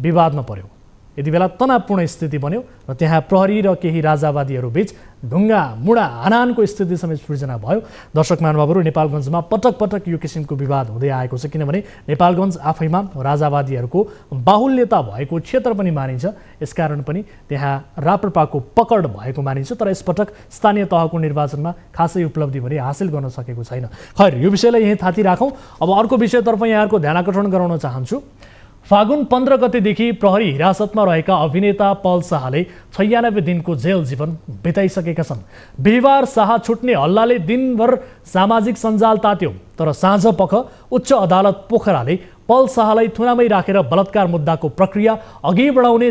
विवादमा पर्यो। यति बेला तनावपूर्ण स्थिति बन्यो र त्यहाँ प्रहरी र केही राजावादीहरू बीच ढुङ्गा मुढा हानाहानको स्थिति समेत सृजना भयो। दर्शक महानुभावहरू, नेपालगञ्जमा पटक पटक यो किसिमको विवाद हुँदै आएको छ, किनभने नेपालगञ्ज आफैमा राजावादीहरूको बाहुल्यता भएको क्षेत्र पनि मानिन्छ। यसकारण पनि त्यहाँ राप्रपाको पकड भएको मानिन्छ, तर यसपटक स्थानीय तहको निर्वाचनमा खासै उपलब्धि भने हासिल गर्न सकेको छैन। खैर, यो विषयलाई यहीँ थाती राखौँ। अब अर्को विषयतर्फ यहाँहरूको ध्यानाकर्षण गराउन चाहन्छु। फागुन 15 गतेदेखि प्रहरी हिरासतमा रहेका अभिनेता पल शाहले 96 दिनको जेल जीवन बिताइसकेका छन्। बिहिबार शाह छुट्ने हल्लाले दिनभर सामाजिक सञ्जाल तात्यो, तर साँझपख उच्च अदालत पोखराले पल शाहलाई थुनामै राखेर बलात्कार मुद्दाको प्रक्रिया अघि बढाउने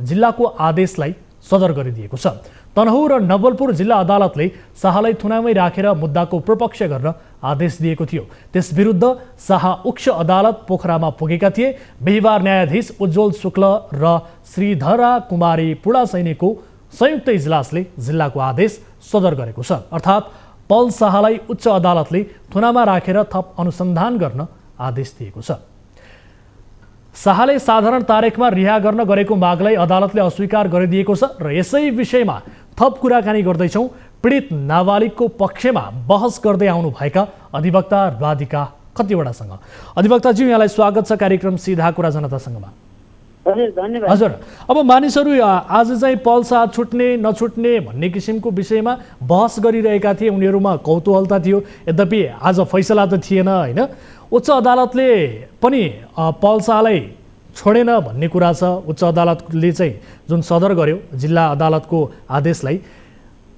जिल्लाको आदेशलाई सदर गरिदिएको छ। तनहुँ र नवलपुर जिल्ला अदालतले शाहलाई थुनामै राखेर मुद्दाको प्रपक्ष गर्न आदेश दिएको थियो। त्यसविरुद्ध शाह उच्च अदालत पोखरामा पुगेका थिए। बिहिबार न्यायाधीश उज्जवल शुक्ल र श्रीधरा कुमारी पुडासैनीको संयुक्त इजलासले जिल्लाको आदेश सदर गरेको छ। अर्थात् पल शाहलाई उच्च अदालतले थुनामा राखेर थप अनुसन्धान गर्न आदेश दिएको छ। शाहले साधारण तारिखमा रिहा गर्न गरेको मागलाई अदालतले अस्वीकार गरिदिएको छ र यसै विषयमा थप कुराकानी गर्दैछौँ। पीडित नाबालिगको पक्षमा बहस गर्दै आउनुभएका अधिवक्ता राधिका खतिवडासँग। अधिवक्ताज्यू, यहाँलाई स्वागत छ कार्यक्रम सीधा कुरा जनतासँगमा। हजुर, अब मानिसहरू आज चाहिँ पल्सा छुट्ने नछुट्ने भन्ने किसिमको विषयमा बहस गरिरहेका थिए, उनीहरूमा कौतूहलता थियो। यद्यपि आज फैसला त थिएन होइन, उच्च अदालतले पनि पल्सालाई छोडेन भन्ने कुरा छ। उच्च अदालतले चाहिँ जुन सदर गर्यो जिल्ला अदालतको आदेशलाई,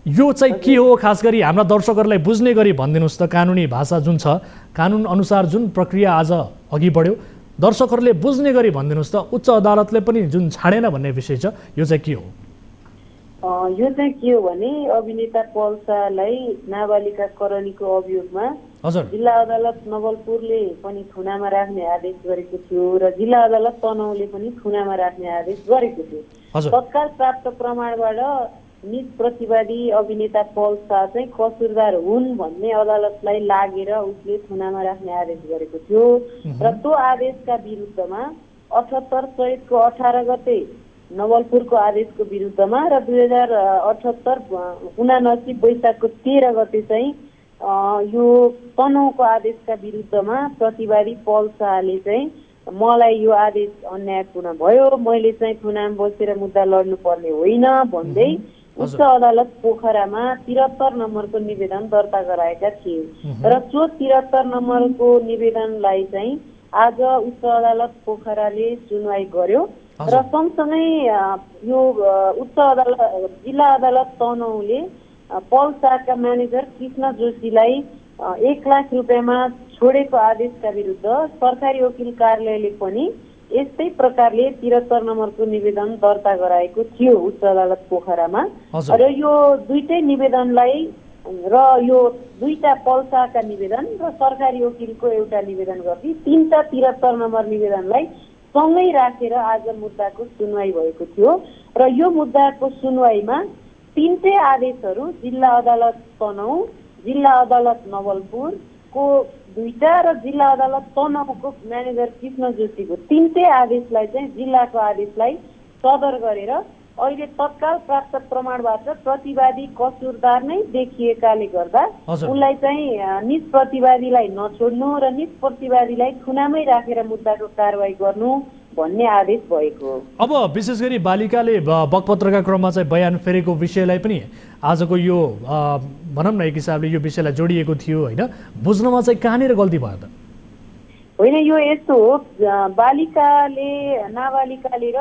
यो चाहिँ के हो खास गरी हाम्रा दर्शकहरूलाई बुझ्ने गरी भनिदिनुहोस् त। कानुनी भाषा जुन छ, कानुन अनुसार जुन प्रक्रिया आज अघि बढ्यो, दर्शकहरूले बुझ्ने गरी भनिदिनुहोस् त। उच्च अदालतले पनि जुन छाडेन भन्ने विषय छ, यो चाहिँ के हो? यो चाहिँ के हो भने अभिनेता पल्सालाई नाबालिका करणीको अभियोगमा जिल्ला अदालत नवलपुरले पनि थुनामा राख्ने आदेश गरेको थियो र जिल्ला अदालत तनहुँले पनि थुनामा राख्ने आदेश गरेको थियो। तत्काल प्राप्त प्रमाणबाट निज प्रतिवादी अभिनेता पल्सा चाहिँ कसुरदार हुन् भन्ने अदालतलाई लागेर उसले थुनामा राख्ने आदेश गरेको थियो र त्यो आदेशका विरुद्धमा 78 चैतको 18 गते नवलपुरको आदेशको विरुद्धमा र 2078 79 वैशाखको 13 गते चाहिँ यो तनहुँको आदेशका विरुद्धमा प्रतिवादी पल्साले चाहिँ मलाई यो आदेश अन्यायपूर्ण भयो, मैले चाहिँ थुनामा बसेर मुद्दा लड्नु पर्ने होइन भन्दै उच्च अदालत पोखरामा 73 नम्बरको निवेदन दर्ता गराएका थिए र त्यो 73 नम्बरको निवेदनलाई चाहिँ आज उच्च अदालत पोखराले सुनवाई गर्यो र सँगसँगै यो उच्च अदालत जिल्ला अदालत तनहुँले पल्साका म्यानेजर कृष्ण जोशीलाई 1 लाख रुपियाँमा छोडेको आदेशका विरुद्ध सरकारी वकिल कार्यालयले पनि यस्तै प्रकारले 73 नम्बरको निवेदन दर्ता गराएको थियो उच्च अदालत पोखरामा र यो दुईटै निवेदनलाई र यो दुईटा पल्साका निवेदन र सरकारी वकिलको एउटा निवेदन गरी तीनटा 73 नम्बर निवेदनलाई सँगै राखेर आज मुद्दाको सुनवाई भएको थियो र यो मुद्दाको सुनवाईमा तीनटै आदेशहरू जिल्ला अदालत तनहुँ, जिल्ला अदालत नवलपुरको दुईटा र जिल्ला अदालत तनहुँको म्यानेजर कृष्ण जोशीको तीनटै आदेशलाई चाहिँ जिल्लाको आदेशलाई सदर गरेर अहिले तत्काल प्राप्त प्रमाणबाट प्रतिवादी कसुरदार नै देखिएकाले गर्दा उनलाई चाहिँ निज प्रतिवादीलाई नछोड्नु र निज प्रतिवादीलाई थुनामै राखेर मुद्दाको कारवाही गर्नु भन्ने आदेश भएको हो। अब विशेष गरी बालिकाले बकपत्रका क्रममा चाहिँ बयान फेरेको विषयलाई पनि आजको यो भनौँ न एक हिसाबले यो विषयलाई जोडिएको थियो होइन, बुझ्नमा चाहिँ कहाँनिर गल्ती भयो त? होइन, यो यस्तो हो, नाबालिकाले र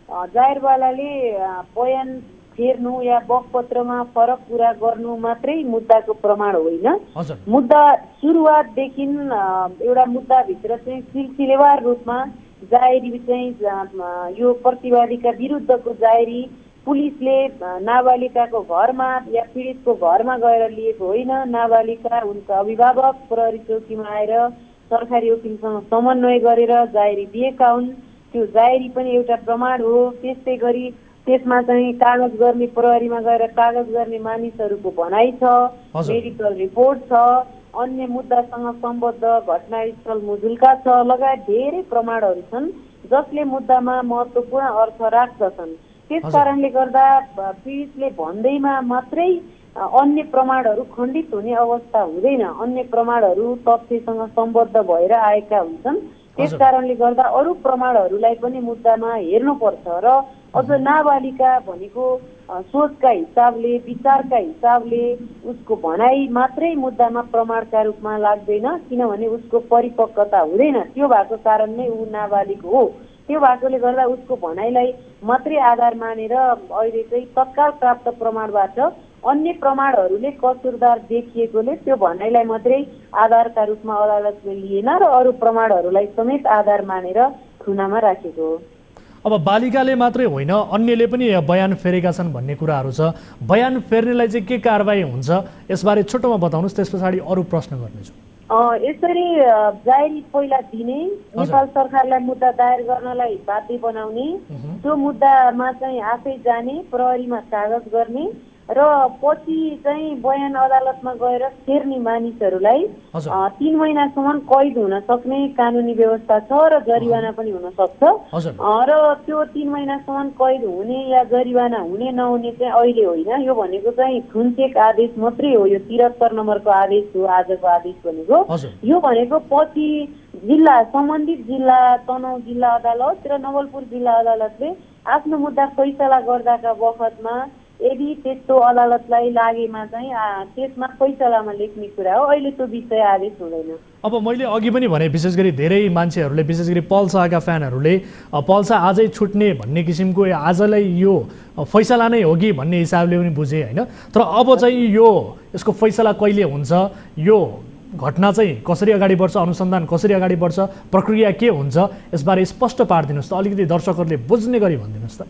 जाहेरवालाले बयान फेर्नु या बकपत्रमा फरक कुरा गर्नु मात्रै मुद्दाको प्रमाण होइन। मुद्दा सुरुवातदेखि एउटा मुद्दाभित्र चाहिँ सिलसिलेवार रूपमा जाहेरी चाहिँ यो प्रतिवादीका विरुद्धको जाहेरी पुलिसले नाबालिकाको घरमा या पीडितको घरमा गएर लिएको होइन। नाबालिका उनका अभिभावक प्रहरी चौकीमा आएर सरकारी वकिलसँग समन्वय गरेर जाहेरी दिएका हुन्। त्यो जाहेरी पनि एउटा प्रमाण हो। त्यस्तै गरी त्यसमा चाहिँ कागज गर्ने, प्रहरीमा गएर कागज गर्ने मानिसहरूको भनाइ छ, मेडिकल रिपोर्ट छ, अन्य मुद्दासँग सम्बद्ध घटनास्थल मुजुल्का छ लगायत धेरै प्रमाणहरू छन् जसले मुद्दामा महत्त्वपूर्ण अर्थ राख्दछन्। त्यस कारणले गर्दा पीडितले भन्दैमा मात्रै अन्य प्रमाणहरू खण्डित हुने अवस्था हुँदैन। अन्य प्रमाणहरू तथ्यसँग सम्बद्ध भएर आएका हुन्छन्। त्यस कारणले गर्दा अरू प्रमाणहरूलाई पनि मुद्दामा हेर्नुपर्छ र अझ नाबालिका भनेको सोचका हिसाबले, विचारका हिसाबले उसको भनाइ मात्रै मुद्दामा प्रमाणका रूपमा लाग्दैन, किनभने उसको परिपक्वता हुँदैन। त्यो भएको कारण नै ऊ नाबालिग हो। त्यो भएकोले गर्दा उसको भनाइलाई मात्रै आधार मानेर अहिले चाहिँ तत्काल प्राप्त प्रमाणबाट अन्य प्रमाणहरूले कसुरदार देखिएकोले त्यो भनाइलाई मात्रै आधारका रूपमा अदालतले लिएन र अरू प्रमाणहरूलाई समेत आधार मानेर थुनामा राखेको हो। अब बालिकाले मात्रै होइन, अन्यले पनि बयान फेरेका छन् भन्ने कुराहरू छ। बयान फेर्नेलाई चाहिँ के कारबाही हुन्छ यसबारे छोटोमा बताउनुहोस्, त्यस पछाडि अरू प्रश्न गर्नेछु। यसरी जाहेरी पहिला दिने, नेपाल सरकारलाई मुद्दा दायर गर्नलाई बाध्य बनाउने, त्यो मुद्दामा चाहिँ आफै जाने, प्रहरीमा कागज गर्ने र पछि चाहिँ बयान अदालतमा गएर फेर्ने मानिसहरूलाई 3 महिनासम्म कैद हुन सक्ने कानुनी व्यवस्था छ र जरिवाना पनि हुन सक्छ र त्यो 3 महिनासम्म कैद हुने या जरिवाना हुने नहुने चाहिँ अहिले होइन। यो भनेको चाहिँ खुनचेक आदेश मात्रै हो। यो 73 नम्बरको आदेश हो आजको आदेश भनेको। यो भनेको पछि जिल्ला सम्बन्धित जिल्ला तनहुँ जिल्ला अदालत र नवलपुर जिल्ला अदालतले आफ्नो मुद्दा फैसला गर्दाका बखतमा यदि त्यस्तो अदालतलाई लागेमा चाहिँ त्यसमा फैसलामा लेख्ने कुरा हो। अहिले त्यो विषय आदेश हुँदैन। अब मैले अघि पनि भने विशेष गरी धेरै मान्छेहरूले विशेष गरी पल शाहका फ्यानहरूले पल शाह आजै छुट्ने भन्ने किसिमको आजलाई यो फैसला नै हो कि भन्ने हिसाबले पनि बुझे होइन। तर अब चाहिँ यो यसको फैसला कहिले हुन्छ, यो घटना चाहिँ कसरी अगाडि बढ्छ, अनुसन्धान कसरी अगाडि बढ्छ, प्रक्रिया के हुन्छ, यसबारे स्पष्ट पारिदिनुहोस् त, अलिकति दर्शकहरूले बुझ्ने गरी भनिदिनुहोस् त।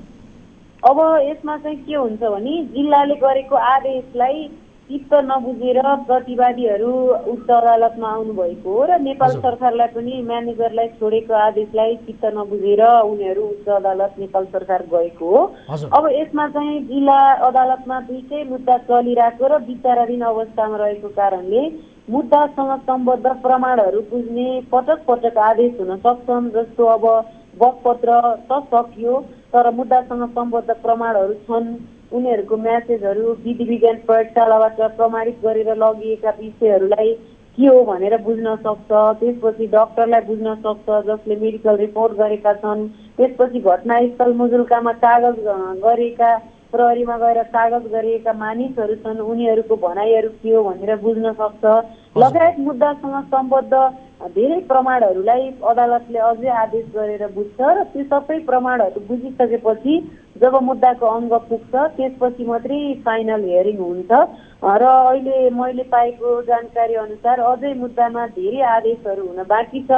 अब यसमा चाहिँ के हुन्छ भने जिल्लाले गरेको आदेशलाई चित्त नबुझेर प्रतिवादीहरू उच्च अदालतमा आउनुभएको हो र नेपाल सरकारलाई पनि म्यानेजरलाई छोडेको आदेशलाई चित्त नबुझेर उनीहरू उच्च अदालत नेपाल सरकार गएको हो। अब यसमा चाहिँ जिल्ला अदालतमा दुईटै मुद्दा चलिरहेको र विचाराधीन अवस्थामा रहेको कारणले मुद्दासँग सम्बद्ध प्रमाणहरू बुझ्ने पटक पटक आदेश हुन सक्छन्। जस्तो अब बकपत्र त सकियो तर मुद्दासँग सम्बद्ध प्रमाणहरू छन्, उनीहरूको म्यासेजहरू विधि विज्ञान प्रयोगशालाबाट प्रमाणित गरेर लगिएका विषयहरूलाई के हो भनेर बुझ्न सक्छ। त्यसपछि डाक्टरलाई बुझ्न सक्छ जसले मेडिकल रिपोर्ट गरेका छन्। त्यसपछि घटनास्थल मुजुल्कामा कागज गरेका प्रहरीमा गएर कागज गरिएका मानिसहरू छन्, उनीहरूको भनाइहरू के हो भनेर बुझ्न सक्छ। लगायत मुद्दासँग सम्बद्ध धेरै प्रमाणहरूलाई अदालतले अझै आदेश गरेर बुझ्छ र त्यो सबै प्रमाणहरू बुझिसकेपछि जब मुद्दाको अङ्ग पुग्छ त्यसपछि मात्रै फाइनल हियरिङ हुन्छ। र अहिले मैले पाएको जानकारी अनुसार अझै मुद्दामा धेरै आदेशहरू हुन बाँकी छ।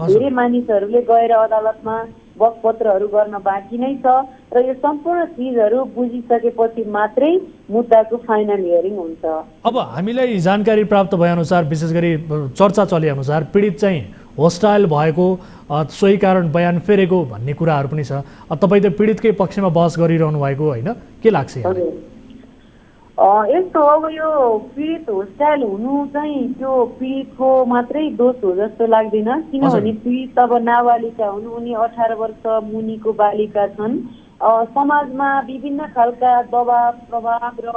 धेरै मानिसहरूले गएर अदालतमा बकपत्रहरू गर्न बाँकी नै छ र यो सम्पूर्ण चिजहरू बुझिसकेपछि मात्रै मुद्दाको फाइनल हियरिङ हुन्छ। अब हामीलाई जानकारी प्राप्त भएअनुसार विशेष गरी चर्चा चलेअनुसार पीडित चाहिँ होस्टाइल भएको सोही कारण बयान फेरेको भन्ने कुराहरू पनि छ। तपाईँ त पीडितकै पक्षमा बहस गरिरहनु भएको होइन, के लाग्छ? यस्तो अब यो पीडित होस्टाइल हुनु चाहिँ त्यो पीडितको मात्रै दोष हो जस्तो लाग्दैन, किनभने पीडित अब नाबालिका हुन्, उनी 18 वर्ष मुनिको बालिका छन्। समाजमा विभिन्न खालका दबाव प्रभाव र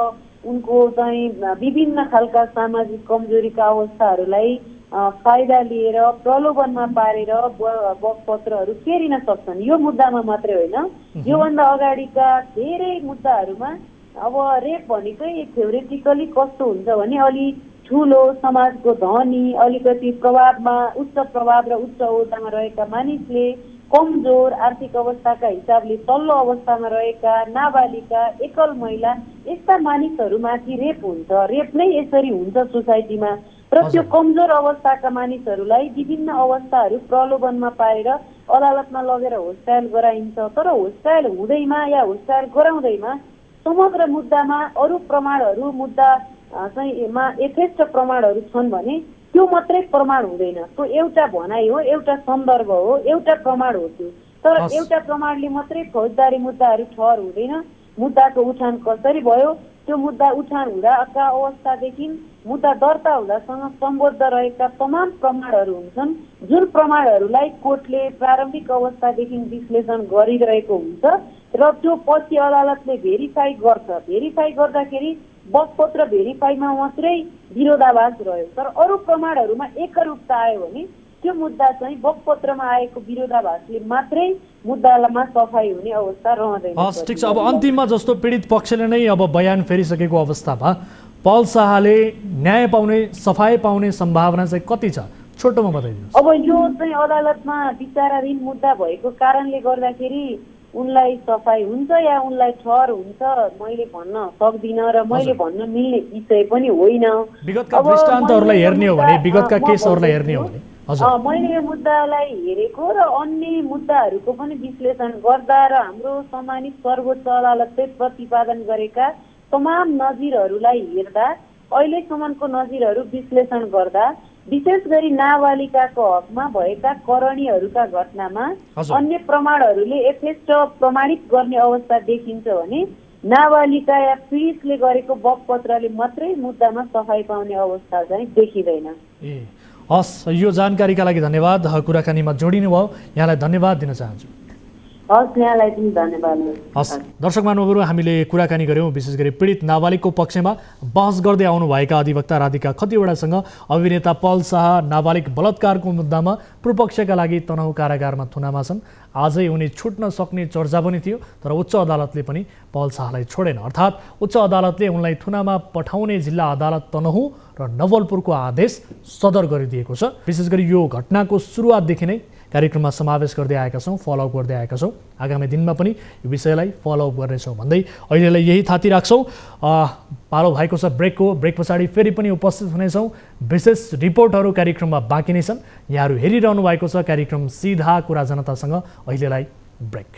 उनको चाहिँ विभिन्न खालका सामाजिक कमजोरीका अवस्थाहरूलाई फाइदा लिएर प्रलोभनमा पारेर बकपत्रहरू फेरिन सक्छन्। यो मुद्दामा मात्रै होइन, योभन्दा अगाडिका धेरै मुद्दाहरूमा अब रेप भनेकै थ्योरेटिकली कस्तो हुन्छ भने अलि ठुलो समाजको धनी अलिकति प्रभावमा उच्च प्रभाव र उच्च ओहदामा रहेका मानिसले कमजोर आर्थिक अवस्थाका हिसाबले तल्लो अवस्थामा रहेका नाबालिका एकल महिला यस्ता मानिसहरूमाथि रेप हुन्छ। रेप नै यसरी हुन्छ सोसाइटीमा र त्यो कमजोर अवस्थाका मानिसहरूलाई विभिन्न अवस्थाहरू प्रलोभनमा पारेर अदालतमा लगेर होस्टाइल गराइन्छ। तर होस्टाइल हुँदैमा या होस्टाइल गराउँदैमा समग्र मुद्दामा अरू प्रमाणहरू मुद्दा चाहिँ यथेष्ट प्रमाणहरू छन् भने त्यो मात्रै प्रमाण हुँदैन। त्यो एउटा भनाइ हो, एउटा सन्दर्भ हो, एउटा प्रमाण हो त्यो। तर एउटा प्रमाणले मात्रै फौजदारी मुद्दाहरू ठहर हुँदैन। मुद्दाको उठान कसरी भयो, त्यो मुद्दा उठान हुँदाका अवस्थादेखि मुद्दा दर्ता हुँदासँग सम्बद्ध रहेका तमाम प्रमाणहरू हुन्छन्, जुन प्रमाणहरूलाई कोर्टले प्रारम्भिक अवस्थादेखि विश्लेषण गरिरहेको हुन्छ र त्यो पछि अदालतले भेरिफाई गर्छ। भेरिफाई गर्दाखेरि बकपत्र भेरिफाईमा मात्रै विरोधाभास रह्यो, तर अरू प्रमाणहरूमा एकरूपता आयो भने त्यो मुद्दा चाहिँ बकपत्रमा आएको विरोधाभासले मात्रै मुद्दामा सफाई हुने अवस्था रहँदैन। ठिक छ। अब अन्तिममा जस्तो पीडित पक्षले नै अब बयान फेरिसकेको अवस्थामा पल शाहले न्याय पाउने सफाई पाउने सम्भावना चाहिँ कति छ, छोटोमा बताइदिनुहोस्। अब यो चाहिँ अदालतमा विचाराधीन मुद्दा भएको कारणले गर्दाखेरि उनलाई सफाई हुन्छ या उनलाई ठहर हुन्छ मैले भन्न सक्दिनँ र मैले भन्न मिल्ने विषय पनि होइन। विगतका दृष्टान्तहरूलाई हेर्ने हो भने, विगतका केसहरूलाई हेर्ने हो भने मैले यो मुद्दालाई हेरेको र अन्य मुद्दाहरूको पनि विश्लेषण गर्दा र हाम्रो सम्मानित सर्वोच्च अदालतले प्रतिपादन गरेका तमाम नजिरहरूलाई हेर्दा, अहिलेसम्मको नजिरहरू विश्लेषण गर्दा विशेष गरी नाबालिकाको हकमा भएका करणीहरूका घटनामा अन्य प्रमाणहरूले यथेष्ट प्रमाणित गर्ने अवस्था देखिन्छ भने नाबालिका या पीडितले गरेको बगपत्रले मात्रै मुद्दामा सफाई पाउने अवस्था चाहिँ देखिँदैन। ए हस्, यो जानकारीका लागि धन्यवाद। कुराकानीमा जोडिनु भयो, यहाँलाई धन्यवाद दिन चाहन्छु। हस्, यहाँलाई पनि धन्यवाद। हस्, दर्शक महानुभावहरू, हामीले कुराकानी गऱ्यौँ विशेष गरी पीडित नाबालिगको पक्षमा बहस गर्दै आउनुभएका अधिवक्ता राधिका खतिवडासँग। अभिनेता पल शाह नाबालिग बलात्कारको मुद्दामा पूर्वपक्षका लागि तनहुँ कारागारमा थुनामा छन्। आजै उनी छुट्न सक्ने चर्चा पनि थियो, तर उच्च अदालतले पनि पल शाहलाई छोडेन। अर्थात् उच्च अदालतले उनलाई थुनामा पठाउने जिल्ला अदालत तनहुँ र नवलपुरको आदेश सदर गरिदिएको छ। विशेष गरी यो घटनाको सुरुवातदेखि नै कार्यक्रममा समावेश गर्दै आएका छौँ, फलोअप गर्दै आएका छौँ। आगामी दिनमा पनि यो विषयलाई फलोअप गर्नेछौँ भन्दै अहिलेलाई यही थाती राख्छौँ। पालो भएको छ ब्रेकको। ब्रेक पछाडि फेरि पनि उपस्थित हुनेछौँ। विशेष रिपोर्टहरू कार्यक्रममा बाँकी नै छन्। यहाँहरू हेरिरहनु भएको छ कार्यक्रम सिधा कुरा जनतासँग। अहिलेलाई ब्रेक।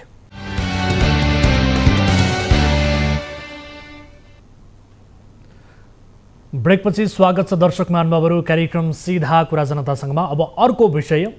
ब्रेकपछि स्वागत छ दर्शक महानुभावहरू कार्यक्रम सिधा कुरा जनतासँगमा। अब अर्को विषय,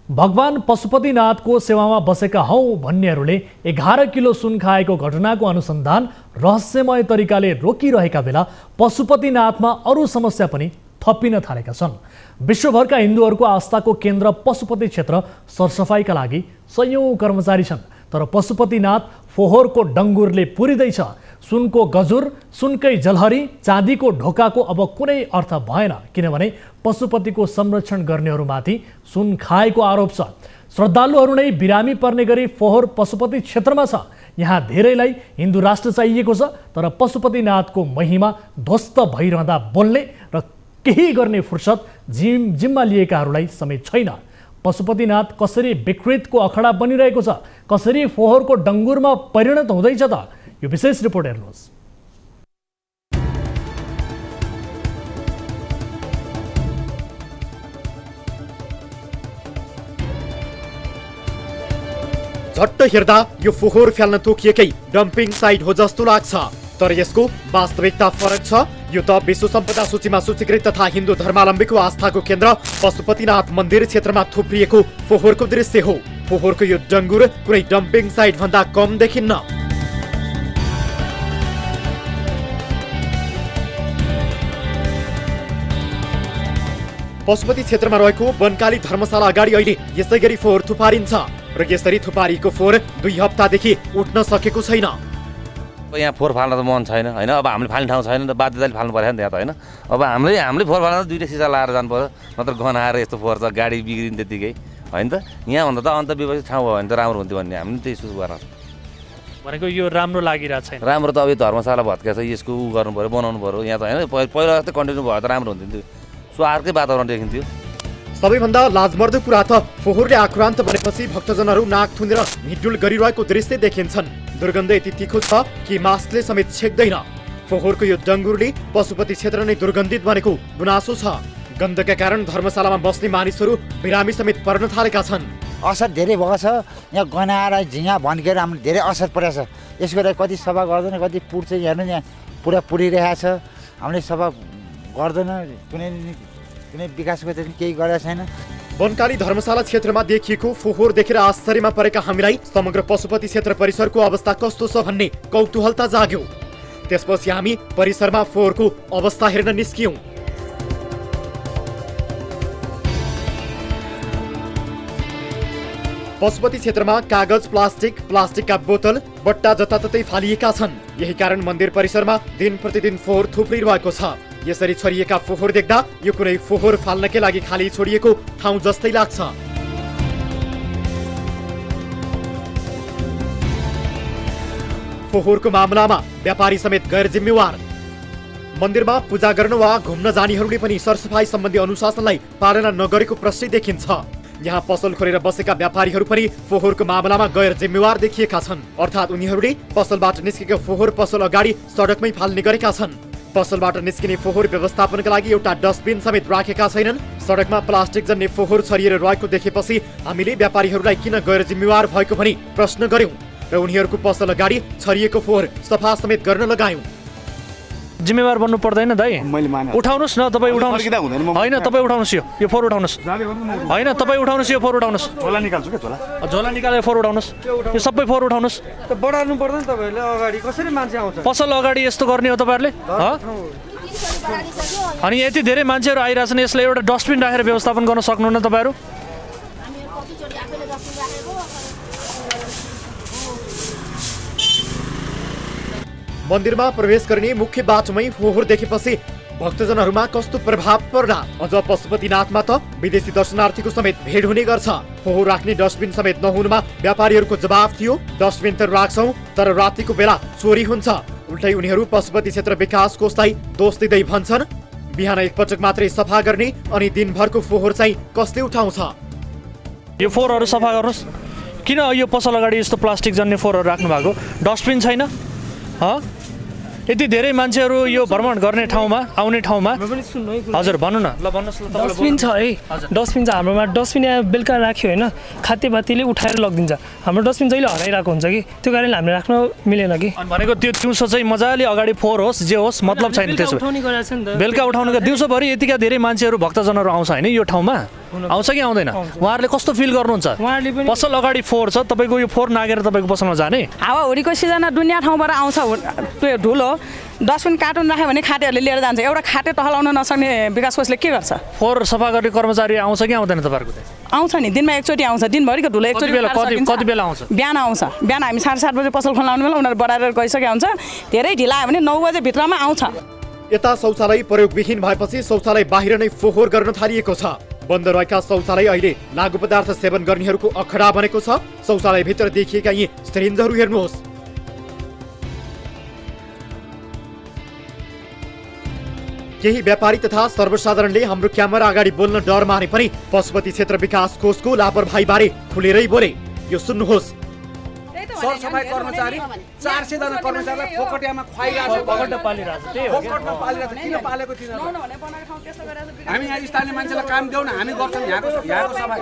भगवान पशुपतिनाथको सेवामा बसेका हौँ भन्नेहरूले 11 किलो सुन खाएको घटनाको अनुसन्धान रहस्यमय तरिकाले रोकिरहेका बेला पशुपतिनाथमा अरू समस्या पनि थपिन थालेका छन्। विश्वभरका हिन्दूहरूको आस्थाको केन्द्र पशुपति क्षेत्र सरसफाइका लागि सयौं कर्मचारी छन्, तर पशुपतिनाथ फोहोरको डङ्गुरले पुरिँदैछ। सुनको गजुर, सुनकै जलहरी, चाँदीको ढोकाको अब कुनै अर्थ भएन, किनभने पशुपतिको संरक्षण गर्नेहरूमाथि सुन खाएको आरोप छ। श्रद्धालुहरू नै बिरामी पर्ने गरी फोहोर पशुपति क्षेत्रमा छ। यहाँ धेरैलाई हिन्दू राष्ट्र चाहिएको छ, तर पशुपतिनाथको महिमा ध्वस्त भइरहँदा बोल्ने र केही गर्ने फुर्सद जिम्मा लिएकाहरूलाई समेत छैन। पशुपतिनाथ कसरी विकृतको अखडा बनिरहेको छ, कसरी फोहोरको डङ्गुरमा परिणत हुँदैछ त, यो विशेष रिपोर्ट हेर्नुहोस्। झट्ट हेर्दा यो फोहोर फ्याल्न तोकिएकै डम्पिङ साइट हो जस्तो लाग्छ, तर यसको वास्तविकता फरक छ। यो त विश्व सम्पदा सूचीमा सूचीकृत तथा हिन्दू धर्मावलम्बीको आस्थाको केन्द्र पशुपतिनाथ मन्दिर क्षेत्रमा थुप्रिएको फोहोरको दृश्य हो। फोहोरको यो डङ्गुर कुनै डम्पिङ साइट भन्दा कम देखिन्न। पशुपति क्षेत्रमा रहेको बनकाली धर्मशाला अगाडि अहिले यसै गरी फोहोर थुपारिन्छ र यसरी थुपारिएको फोहोर 2 हप्तादेखि उठ्न सकेको छैन। यहाँ फोहोर फाल्न त मन छैन होइन, अब हामीले फाल्ने ठाउँ छैन, बाध्यताले फाल्नु पर्यो नि त्यहाँ त होइन। अब हामीले फोहोर फाल्न त 2टा सिसा लाएर जानु पर्यो, नत्र गनाएर यस्तो फोहोर छ, गाडी बिग्रिन्छ त्यतिकै होइन त। यहाँभन्दा त अन्त व्यवस्थित ठाउँ भयो भने त राम्रो हुन्थ्यो भन्ने हामीले त्यही सोच गर्न भनेको। यो राम्रो लागिरहेको छैन। राम्रो त अब यो धर्मशाला भत्किया छ, यसको उ गर्नु पर्यो, बनाउनु पर्यो यहाँ त होइन। पहिला जस्तै कन्टिन्यू भयो त राम्रो हुन्थ्यो, सो अर्कै वातावरण देखिन्थ्यो। सबैभन्दा लाजमर्दो कुरा त फोहोरले आक्रान्त बनेपछि भक्तजनहरू नाक थुनेर हिड्डुल गरिरहेको दृश्य देखिन्छन्। दुर्गन्ध यति तीखो छ कि मास्कले समेत छेक्दैन। फोहोरको यो डङ्गुरले पशुपति क्षेत्र नै दुर्गन्धित बनेको गुनासो छ। गन्धका कारण धर्मशालामा बस्ने मानिसहरू बिरामी समेत पर्न थालेका छन्। असर धेरै भएको छ। यहाँ गनाएर झिँगा भन्केर हामीले धेरै असर परेको छ। यसको लागि कति सफा गर्दैन, कति पुर्छ, हेर्नु यहाँ पुरा पुरिरहेको छ। हामीले सफा गर्दैन, कुनै विकासको चाहिँ केही गरेको छैन। बनकाली धर्मशाला क्षेत्रमा देखिएको फोहोर देखेर आश्चर्यमा परेका हामीलाई समग्र पशुपति क्षेत्र परिसरको अवस्था कस्तो छ भन्ने कौतूहलता जाग्यो। त्यसपछि हामी परिसरमा फोहोरको अवस्था हेर्न निस्कियौं। पशुपति क्षेत्रमा कागज, प्लास्टिकका बोतल, बट्टा जताततै फालिएका छन्। यही कारण मन्दिर परिसरमा दिन प्रतिदिन फोहोर थुप्रिरहेको छ। यसरी छरिएका फोहोर देख्दा यो कुनै फोहोर फाल्नकै लागि खाली छोडिएको ठाउँ जस्तै लाग्छ। फोहोरको मामलामा व्यापारी समेत गैर जिम्मेवार। मन्दिरमा पूजा गर्न वा घुम्न जानेहरूले पनि सरसफाई सम्बन्धी अनुशासनलाई पालना नगरेको प्रश्न देखिन्छ। यहाँ पसल खोलेर बसेका व्यापारीहरू पनि फोहोरको मामलामा गैर जिम्मेवार देखिएका छन्। अर्थात् उनीहरूले पसलबाट निस्केको फोहोर पसल अगाडि सडकमै फाल्ने गरेका छन्। पसलबाट निस्किने फोहोर व्यवस्थापनका लागि एउटा डस्टबिन समेत राखेका छैनन्। सडकमा प्लास्टिक जन्ने फोहोर छरिएर रहेको देखेपछि हामीले व्यापारीहरूलाई किन गैर जिम्मेवार भएको भनी प्रश्न गर्यौं र उनीहरूको पसल अगाडि छरिएको फोहोर सफा समेत गर्न लगायौं। जिम्मेवार बन्नु पर्दैन दाइ उठाउनुहोस् न तपाईँ उठाउनुहोस् होइन तपाईँ उठाउनुहोस् यो फोहोर उठाउनुहोस् होइन तपाईँ उठाउनुहोस् यो फोहोर उठाउनुहोस् झोला निकाल्छु के झोला झोला निकालेर फोहोर उठाउनुहोस् यो सबै फोहोर उठाउनुहोस् बढाउनु पर्दैन तपाईँहरूले अगाडि कसरी मान्छे आउँछ पसल अगाडि यस्तो गर्ने हो तपाईँहरूले अनि यति धेरै मान्छेहरू आइरहेछन् यसलाई एउटा डस्टबिन राखेर व्यवस्थापन गर्न सक्नुहुन्न तपाईँहरू मन्दिरमा प्रवेश गर्ने मुख्य बाटोमै फोहोर देखेपछि भक्तजनहरूमा कस्तो प्रभाव पर्ला? अझ पशुपतिनाथमा त विदेशी दर्शनार्थीको समेत भिड हुने गर्छ। फोहोर राख्ने डस्टबिन समेत नहुनुमा व्यापारीहरूको जवाफ थियो, डस्टबिन त राख्छौं तर रातिको बेला चोरी हुन्छ। उल्टै उनीहरू पशुपति क्षेत्र विकास कोषलाई दोष दिँदै भन्छन्, बिहान एकपटक मात्रै सफा गर्ने अनि दिनभरको फोहोर चाहिँ कसले उठाउँछ? यो फोहोरहरू सफा गर्नुहोस्। किन यो पसल अगाडि यस्तो प्लास्टिक जन्ने फोहोरहरू राख्नु भएको? डस्टबिन छैन? यति धेरै मान्छेहरू यो भ्रमण गर्ने ठाउँमा आउने ठाउँमा हजुर भन्नु न ल भन्नुहोस्। डस्टबिन छ है, डस्टबिन छ हाम्रोमा। डस्टबिन यहाँ बेलुका राख्यो होइन, खातेपातीले उठाएर लगिदिन्छ। हाम्रो डस्टबिन जहिले हराइरहेको हुन्छ कि त्यो कारणले हामीले राख्न मिलेन कि। भनेको त्यो दिउँसो चाहिँ मजाले अगाडि फोहोर होस् जे होस् मतलब छैन त्यसो। बेलुका उठाउनुको दिउँसोभरि यतिका धेरै मान्छेहरू भक्तजनहरू आउँछ होइन यो ठाउँमा? आउँछ कि आउँदैन? उहाँहरूले कस्तो फिल गर्नुहुन्छ? पसल अगाडि फोहोर छ, तपाईँको यो फोहोर नागेर तपाईँको पसलमा जाने? हावाहुरीको सिजनमा दुनियाँ ठाउँबाट आउँछ त्यो धुलो, डस्टबिन कार्टुन राख्यो भने खाटेहरूले लिएर जान्छ। एउटा खाटे टहलाउन नसक्ने विकास कोषले के गर्छ? फोहोर सफा गर्ने कर्मचारी आउँछ कि आउँदैन तपाईँहरूको? आउँछ नि, दिनमा एकचोटि आउँछ। दिनभरिको धुलो एकचोटि कति बेला आउँछ? बिहान आउँछ। बिहान हामी 7:30 बजे पसल खोल्न आउने बेला उनीहरू बढाएर गइसकेको हुन्छ। धेरै ढिला आयो भने 9 बजे भित्रमा आउँछ। यता शौचालय प्रयोगविहीन भएपछि शौचालय बाहिर नै फोहोर गर्न थालिएको छ। बन्द रहेका शौचालय अहिले लागु पदार्थ सेवन गर्नेहरूको अखडा बनेको छ। शौचालय भित्र देखिएका यी सिरिन्जहरू हेर्नुहोस्। केही व्यापारी तथा सर्वसाधारणले हाम्रो क्यामेरा अगाडि बोल्न डर माने पनि पशुपति क्षेत्र विकास कोषको लापरवाही बारे खुलेरै बोले। यो सुन्नुहोस्। सरसफाई कर्मचारी 400 जना कर्मचारीलाई फोकटियामा खुवाइरहेछ, फोकटमा पालिरहेछ। किन पालेको थिएन? हामी यहाँ स्थानीय मान्छेलाई काम देऊ न, हामी गर्छौँ यहाँको सफाई।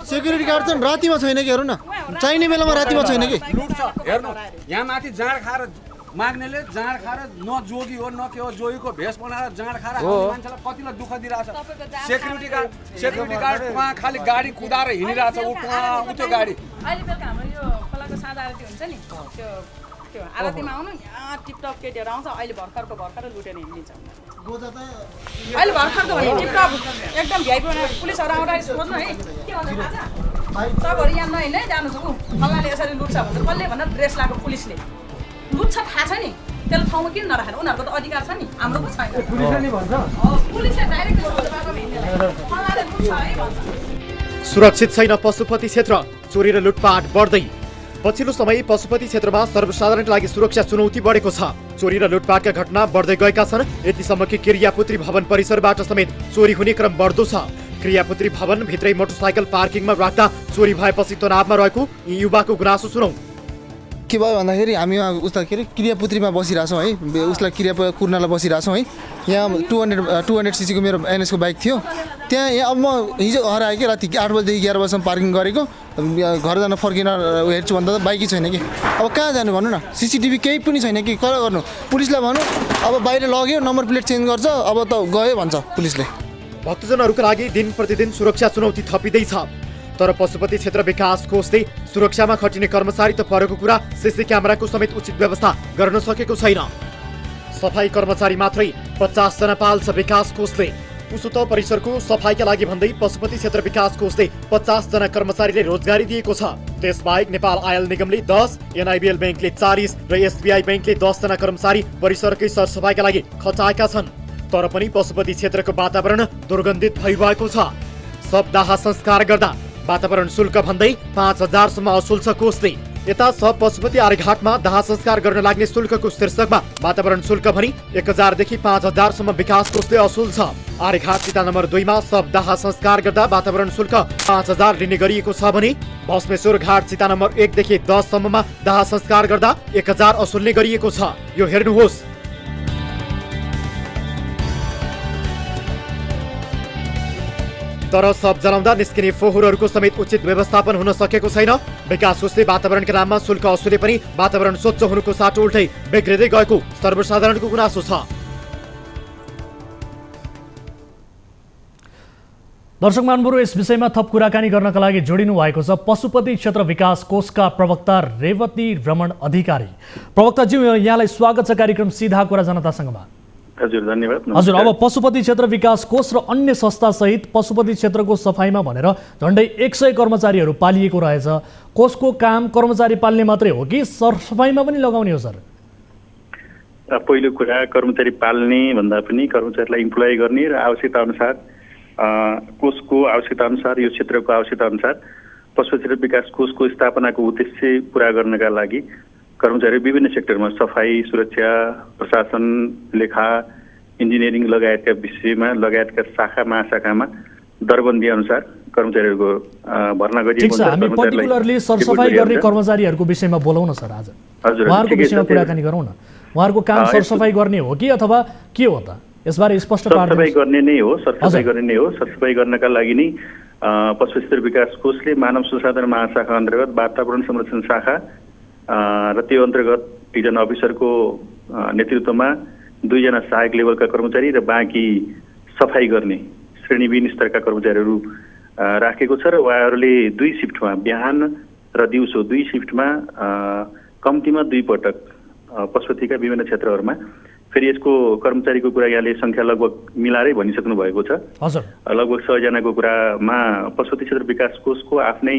सेक्युरिटी गार्ड चाहिँ रातिमा छैन कि? हेर्नु न, चाहिने बेलामा रातिमा छैन कि? लुट छ हेर्नु। यहाँ माथि जाँड खाएर माग्नेले जाँड खाएर न जोगी हो न के हो, जोगीको भेष बनाएर जाँड खाएर मान्छेलाई कतिलाई दुःख दिइरहेछ। सेक्युरिटी गार्ड उहाँ खालि गाडी कुदाएर हिँडिरहेछ, उ त्यो गाडी। अहिले बेलुका हाम्रो यो खोलाको साझा आरती हुन्छ नि, त्यो आरतीमा आउनु यहाँ टिपटप केटीहरू आउँछ। अहिले भर्खर लुटेर हिँडिन्छ। अहिले भर्खरको भने टिपटप एकदम भ्याइपी बनाएर पुलिसहरू आउँदाखेरि सोध्नु है के भन्छ थाहा छ? सबहरू यहाँ नहिँड्दै जानु छ, ऊ फल्नाले यसरी लुट्छ भन्छ। कसले भन्दा ड्रेस लगाएको पुलिसले लुट्छ थाहा छ नि, त्यसले ठाउँमा किन नराखेन? उनीहरूको त अधिकार छ नि, हाम्रो पो छैन। पुलिसले डाइरेक्ट फल्नाले लुट्छ है भन्छ। सुरक्षित छैन पशुपति क्षेत्र, चोरी र लुटपाट बढ्दै। पछिल्लो समय पशुपति क्षेत्रमा सर्वसाधारणका लागि सुरक्षा चुनौती बढेको छ। चोरी र लुटपाटका घटना बढ्दै गएका छन्। यतिसम्म कि क्रियापुत्री भवन परिसरबाट समेत चोरी हुने क्रम बढ्दो छ। क्रियापुत्री भवन भित्रै मोटरसाइकल पार्किङमा राख्दा चोरी भएपछि तनावमा रहेको युवाको गुनासो सुनौ। के भयो भन्दाखेरि हामी उसलाई के अरे क्रियापुत्रीमा बसिरहेछौँ है, उसलाई कुर्नालाई बसिरहेछौँ है। यहाँ 200 सीसीको मेरो एनएसको बाइक थियो। त्यहाँ यहाँ अब म हिजो हराएँ कि राति 8 बजीदेखि 11 बजीसम्म पार्किङ गरेको। घर जान फर्किन हेर्छु भन्दा त बाइकै छैन कि। अब कहाँ जानु भन्नु न? सिसिटिभी केही पनि छैन कि। कहाँ गर्नु? पुलिसलाई भनौँ अब बाहिर लग्यो, नम्बर प्लेट चेन्ज गर्छ, अब त गयो भन्छ पुलिसले। भक्तजनहरूका लागि दिन प्रतिदिन सुरक्षा चुनौती थपिँदैछ। तर पशुपति क्षेत्र विकास कोषले सुरक्षामा खटिने कर्मचारी त परेको कुरा, सीसी क्यामेराको समेत उचित व्यवस्था गर्न सकेको छैन। सफाई कर्मचारी मात्रै 50 जना पाल्छ विकास कोषले। उसो त परिसरको सफाईका लागि भन्दै पशुपति क्षेत्र विकास कोषले 50 जना कर्मचारीले रोजगारी दिएको छ। त्यसबाहेक नेपाल आयल निगमले 10, एनआइबिएल ब्याङ्कले 40 र एसबिआई ब्याङ्कले 10 जना कर्मचारी परिसरकै सरसफाईका लागि खटाएका छन्। तर पनि पशुपति क्षेत्रको वातावरण दुर्गन्धित भइरहेको छ। सब दाह संस्कार गर्दा वातावरण शुल्क भन्दै 5000 सम्म असुल छ कोषले। यता सब पशुपति आर्यघाटमा दाह संस्कार गर्न लाग्ने शुल्कको शीर्षकमा वातावरण शुल्क भनी 1000 देखि 5000 सम्म विकास कोषले असुल छ। आर्यघाट चिता नम्बर 2 मा सब दाह संस्कार गर्दा वातावरण शुल्क 5000 लिने गरिएको छ भने भस्मेश्वर घाट चिता नम्बर 1 देखि 10 सम्ममा दाह संस्कार गर्दा 1000 असुल्ने गरिएको छ। यो हेर्नुहोस्। तर सब जलाउँदा निस्किने फोहोरहरूको समेत उचित व्यवस्थापन हुन सकेको छैन। विकास कोषले वातावरणका नाममा शुल्क असुले पनि वातावरण स्वच्छ हुनुको साटो उल्टै बिग्रिँदै गएको सर्वसाधारणको गुनासो छ। दर्शक महानुभावहरु, यस विषयमा थप कुराकानी गर्नका लागि जोडिनु भएको छ पशुपति क्षेत्र विकास कोषका प्रवक्ता रेवती रमण अधिकारी। प्रवक्ताजी, यहाँलाई स्वागत छ कार्यक्रम सीधा कुरा जनतासँगमा। हजुर, धन्यवाद। हजुर, अब पशुपति क्षेत्र विकास कोष र अन्य संस्था सहित पशुपति क्षेत्रको सफाईमा भनेर झन्डै 100 कर्मचारीहरू पालिएको रहेछ। कोषको काम कर्मचारी पाल्ने मात्रै हो कि सरसफाईमा पनि लगाउने हो सर? पहिलो कुरा कर्मचारी पाल्ने भन्दा पनि कर्मचारीलाई इम्प्लोय गर्ने र आवश्यकता अनुसार कोषको आवश्यकता अनुसार यो क्षेत्रको आवश्यकता अनुसार पशुपति क्षेत्र विकास कोषको स्थापनाको उद्देश्य पूरा गर्नका लागि कर्मचारी विभिन्न सेक्टरमा सफाई, सुरक्षा, प्रशासन, लेखा, इन्जिनियरिङ लगायतका विषयमा लगायतका शाखा महाशाखामा दरबन्दी अनुसार कर्मचारीहरूको भर्ना गरिएको हुन्छ। हामी पर्टिकुलरली सरसफाई गर्ने कर्मचारीहरूको विषयमा बोलौँ न सर। आज उहाँहरूको विषयमा कुराकानी गरौँ न। उहाँहरूको काम सरसफाई गर्ने हो कि अथवा के हो त? यसबारे स्पष्ट सरसफाई गर्ने नै हो। सरसफाई गर्ने नै हो। सरसफाई गर्नका लागि नै पशुपति क्षेत्र विकास कोषले मानव संसाधन महाशाखा अन्तर्गत वातावरण संरक्षण शाखा र त्यो अन्तर्गत एकजना अफिसरको नेतृत्वमा 2 जना सहायक लेभलका कर्मचारी र बाँकी सफाई गर्ने श्रेणीविहीन स्तरका कर्मचारीहरू राखेको छ र उहाँहरूले 2 शिफ्टमा बिहान र दिउँसो 2 शिफ्टमा कम्तीमा 2 पटक पशुपतिका विभिन्न क्षेत्रहरूमा, फेरि यसको कर्मचारीको कुरा यहाँले सङ्ख्या लगभग मिलाएरै भनिसक्नु भएको छ। लगभग 100 जनाको कुरामा पशुपति क्षेत्र विकास कोषको आफ्नै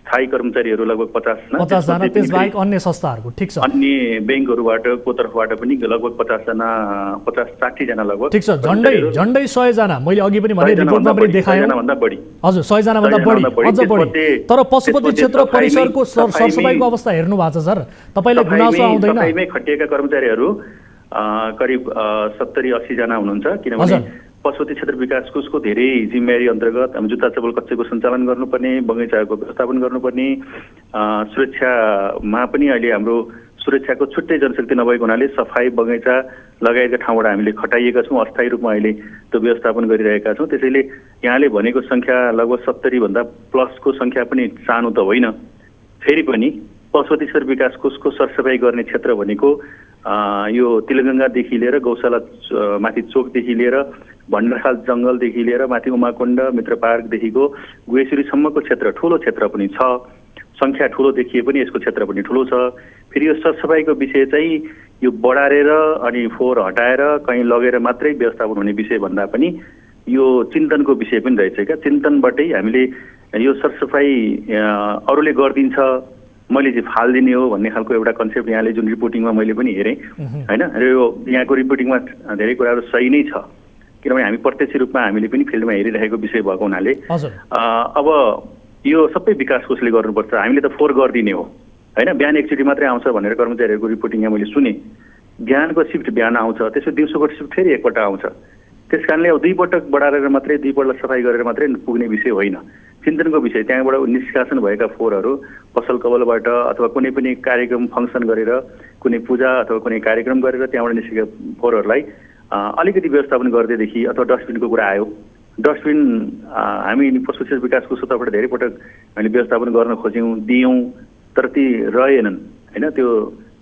स्थायी कर्मचारीहरू लगभग 50 जना, त्यसबाहेक अन्य संस्थाहरूको ठिक छ, अन्य ब्याङ्कहरूबाट को तर्फबाट पनि लगभग 50-60 जना लगभग। ठिक छ, झन्डै 100 जना। मैले अघि पनि भने रिपोर्टमा पनि देखाएँ। हजुर, 100 जना भन्दा बढी, अझ बढी। तर पशुपति क्षेत्र परिसरको सरसफाइको अवस्था हेर्नु भएको छ सर? तपाईलाई गुनासो आउँदैन? सफाइमै खटिएका कर्मचारीहरू करिब 70-80 जना हुनुहुन्छ। किनभने पशुपति क्षेत्र विकास कोषको धेरै जिम्मेवारी अन्तर्गत हामी जुत्ता चप्पल कक्षको सञ्चालन गर्नुपर्ने, बगैँचाको व्यवस्थापन गर्नुपर्ने, सुरक्षामा पनि अहिले हाम्रो सुरक्षाको छुट्टै जनशक्ति नभएको हुनाले सफाई, बगैँचा लगायतका ठाउँबाट हामीले खटाइएका छौँ। अस्थायी रूपमा अहिले त्यो व्यवस्थापन गरिरहेका छौँ। त्यसैले यहाँले भनेको सङ्ख्या लगभग 70 भन्दा प्लसको सङ्ख्या पनि सानो त होइन। फेरि पनि पशुपति क्षेत्र विकास कोषको सरसफाइ गर्ने क्षेत्र भनेको यो तिलगङ्गादेखि लिएर गौशाला माथि चोकदेखि लिएर भण्डारखाल जङ्गलदेखि लिएर माथि उमाकुण्ड मित्र पार्कदेखिको गुहेश्वरीसम्मको क्षेत्र ठुलो क्षेत्र पनि छ। सङ्ख्या ठुलो देखिए पनि यसको क्षेत्र पनि ठुलो छ। फेरि यो सरसफाइको विषय चाहिँ यो बढारेर अनि फोहोर हटाएर कहीँ लगेर मात्रै व्यवस्थापन हुने विषय भन्दा पनि यो चिन्तनको विषय पनि रहेछ क्या। चिन्तनबाटै हामीले यो सरसफाइ अरूले गरिदिन्छ, मैले चाहिँ फालिदिने हो भन्ने खालको एउटा कन्सेप्ट यहाँले जुन रिपोर्टिङमा मैले पनि हेरेँ होइन, र यो यहाँको रिपोर्टिङमा धेरै कुराहरू सही नै छ। किनभने हामी प्रत्यक्ष रूपमा हामीले पनि फिल्डमा हेरिरहेको विषय भएको हुनाले अब यो सबै विकास कोषले गर्नुपर्छ। हामीले त फोहोर गरिदिने हो होइन, बिहान एकचोटि मात्रै आउँछ भनेर कर्मचारीहरूको रिपोर्टिङ यहाँ मैले सुने। बिहानको शिफ्ट बिहान आउँछ, त्यसपछि दिउँसोको शिफ्ट फेरि एकपल्ट आउँछ। त्यस कारणले अब 2 पटक बढारेर मात्रै 2 पल्ट सफाई गरेर मात्रै पुग्ने विषय होइन, चिन्तनको विषय। त्यहाँबाट निष्कासन भएका फोहोरहरू पसल कवलबाट अथवा कुनै पनि कार्यक्रम फङ्सन गरेर, कुनै पूजा अथवा कुनै कार्यक्रम गरेर त्यहाँबाट निस्केका फोहोरहरूलाई अलिकति व्यवस्थापन गर्दैदेखि अथवा डस्टबिनको कुरा आयो। डस्टबिन हामी पशुपति क्षेत्र विकास कोषको तर्फबाट धेरै पटक हामीले व्यवस्थापन गर्न खोज्यौँ, दियौँ, तर ती रहेनन् होइन। त्यो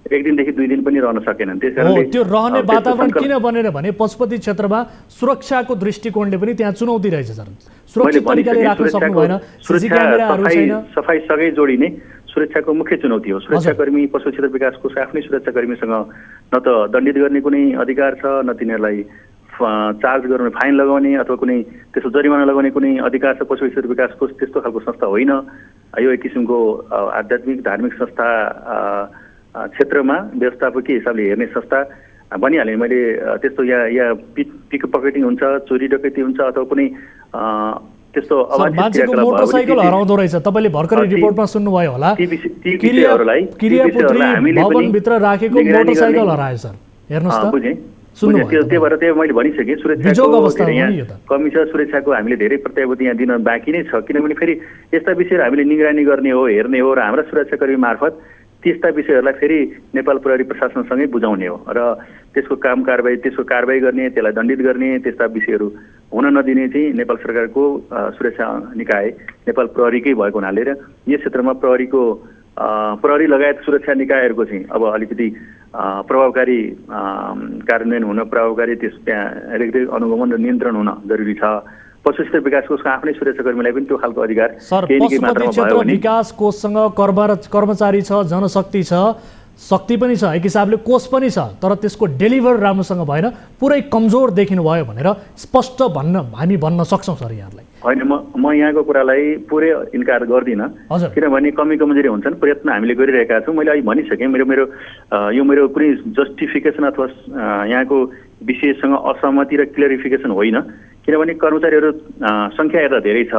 1 दिनदेखि 2 दिन पनि रहन सकेनन्। त्यसकारणले त्यो रहने वातावरण किन बनेर भने पशुपति क्षेत्रमा सुरक्षाको दृष्टिकोणले पनि त्यहाँ चुनौती रहेछ सर। सुरक्षित तरिकाले राख्न सक्नु भएन, सीसी क्यामेराहरू छैन। सफाई सँगै जोडिने सुरक्षाको मुख्य चुनौती हो। सुरक्षाकर्मी पशुपति क्षेत्र विकास कोष आफ्नै सुरक्षाकर्मीसँग न त दण्डित गर्ने कुनै अधिकार छ, न तिनीहरूलाई चार्ज गर्ने, फाइन लगाउने अथवा कुनै त्यसको जरिमाना लगाउने कुनै अधिकार छ। पशुपति क्षेत्र विकास कोष त्यस्तो खालको संस्था होइन। यो एक किसिमको आध्यात्मिक धार्मिक संस्था क्षेत्रमा व्यवस्थापकीय हिसाबले हेर्ने संस्था भनिहालेँ मैले। त्यस्तो यहाँ पिक पकेटिङ हुन्छ, चोरी डकैती हुन्छ अथवा कुनै त्यस्तो मान्छेको मोटरसाइकल हराउँदो रहेछ। तपाईँले भर्खरै रिपोर्टमा सुन्नुभयो होला, किरियापुत्री भवनभित्र राखेको मोटरसाइकल हरायो सर। हेर्नुहोस् त, त्यही भएर त्यही मैले भनिसकेँ सुरक्षाको यहाँ कमी छ। सुरक्षाको हामीले धेरै प्रत्याभूति यहाँ दिन बाँकी नै छ। किनभने फेरि यस्ता विषयहरू हामीले निगरानी गर्ने हो, हेर्ने हो र हाम्रा सुरक्षाकर्मी मार्फत त्यस्ता विषयहरूलाई फेरि नेपाल प्रहरी प्रशासनसँगै बुझाउने हो र त्यसको कारबाही गर्ने, त्यसलाई दण्डित गर्ने, त्यस्ता विषयहरू हुन नदिने चाहिँ नेपाल सरकारको सुरक्षा निकाय नेपाल प्रहरीकै भएको हुनाले र यस क्षेत्रमा प्रहरी लगायत सुरक्षा निकायहरूको चाहिँ अब अलिकति प्रभावकारी कार्यान्वयन हुन प्रभावकारी त्यहाँ रेखदेख अनुगमन र नियन्त्रण हुन जरुरी छ। पशु क्षेत्र विकास कोषको आफ्नै सुरक्षाकर्मीलाई पनि त्यो खालको अधिकार केही न केही मात्रामा भयो भने विकास कोषसँग कर्मचारी छ, जनशक्ति छ, शक्ति पनि छ, एक हिसाबले कोष पनि छ, तर त्यसको डेलिभर राम्रोसँग भएन, पुरै कमजोर देखिनु भयो भनेर स्पष्ट हामी भन्न सक्छौँ सर यहाँलाई? होइन, म यहाँको कुरालाई पुरै इन्कार गर्दिनँ, किनभने कमी कमजोरी हुन्छन्, प्रयत्न हामीले गरिरहेका छौँ। मैले अहिले भनिसकेँ, यो मेरो कुनै जस्टिफिकेसन अथवा यहाँको विषयसँग असहमति र क्लियरिफिकेसन होइन, किनभने कर्मचारीहरू सङ्ख्या हेर्दा धेरै छ,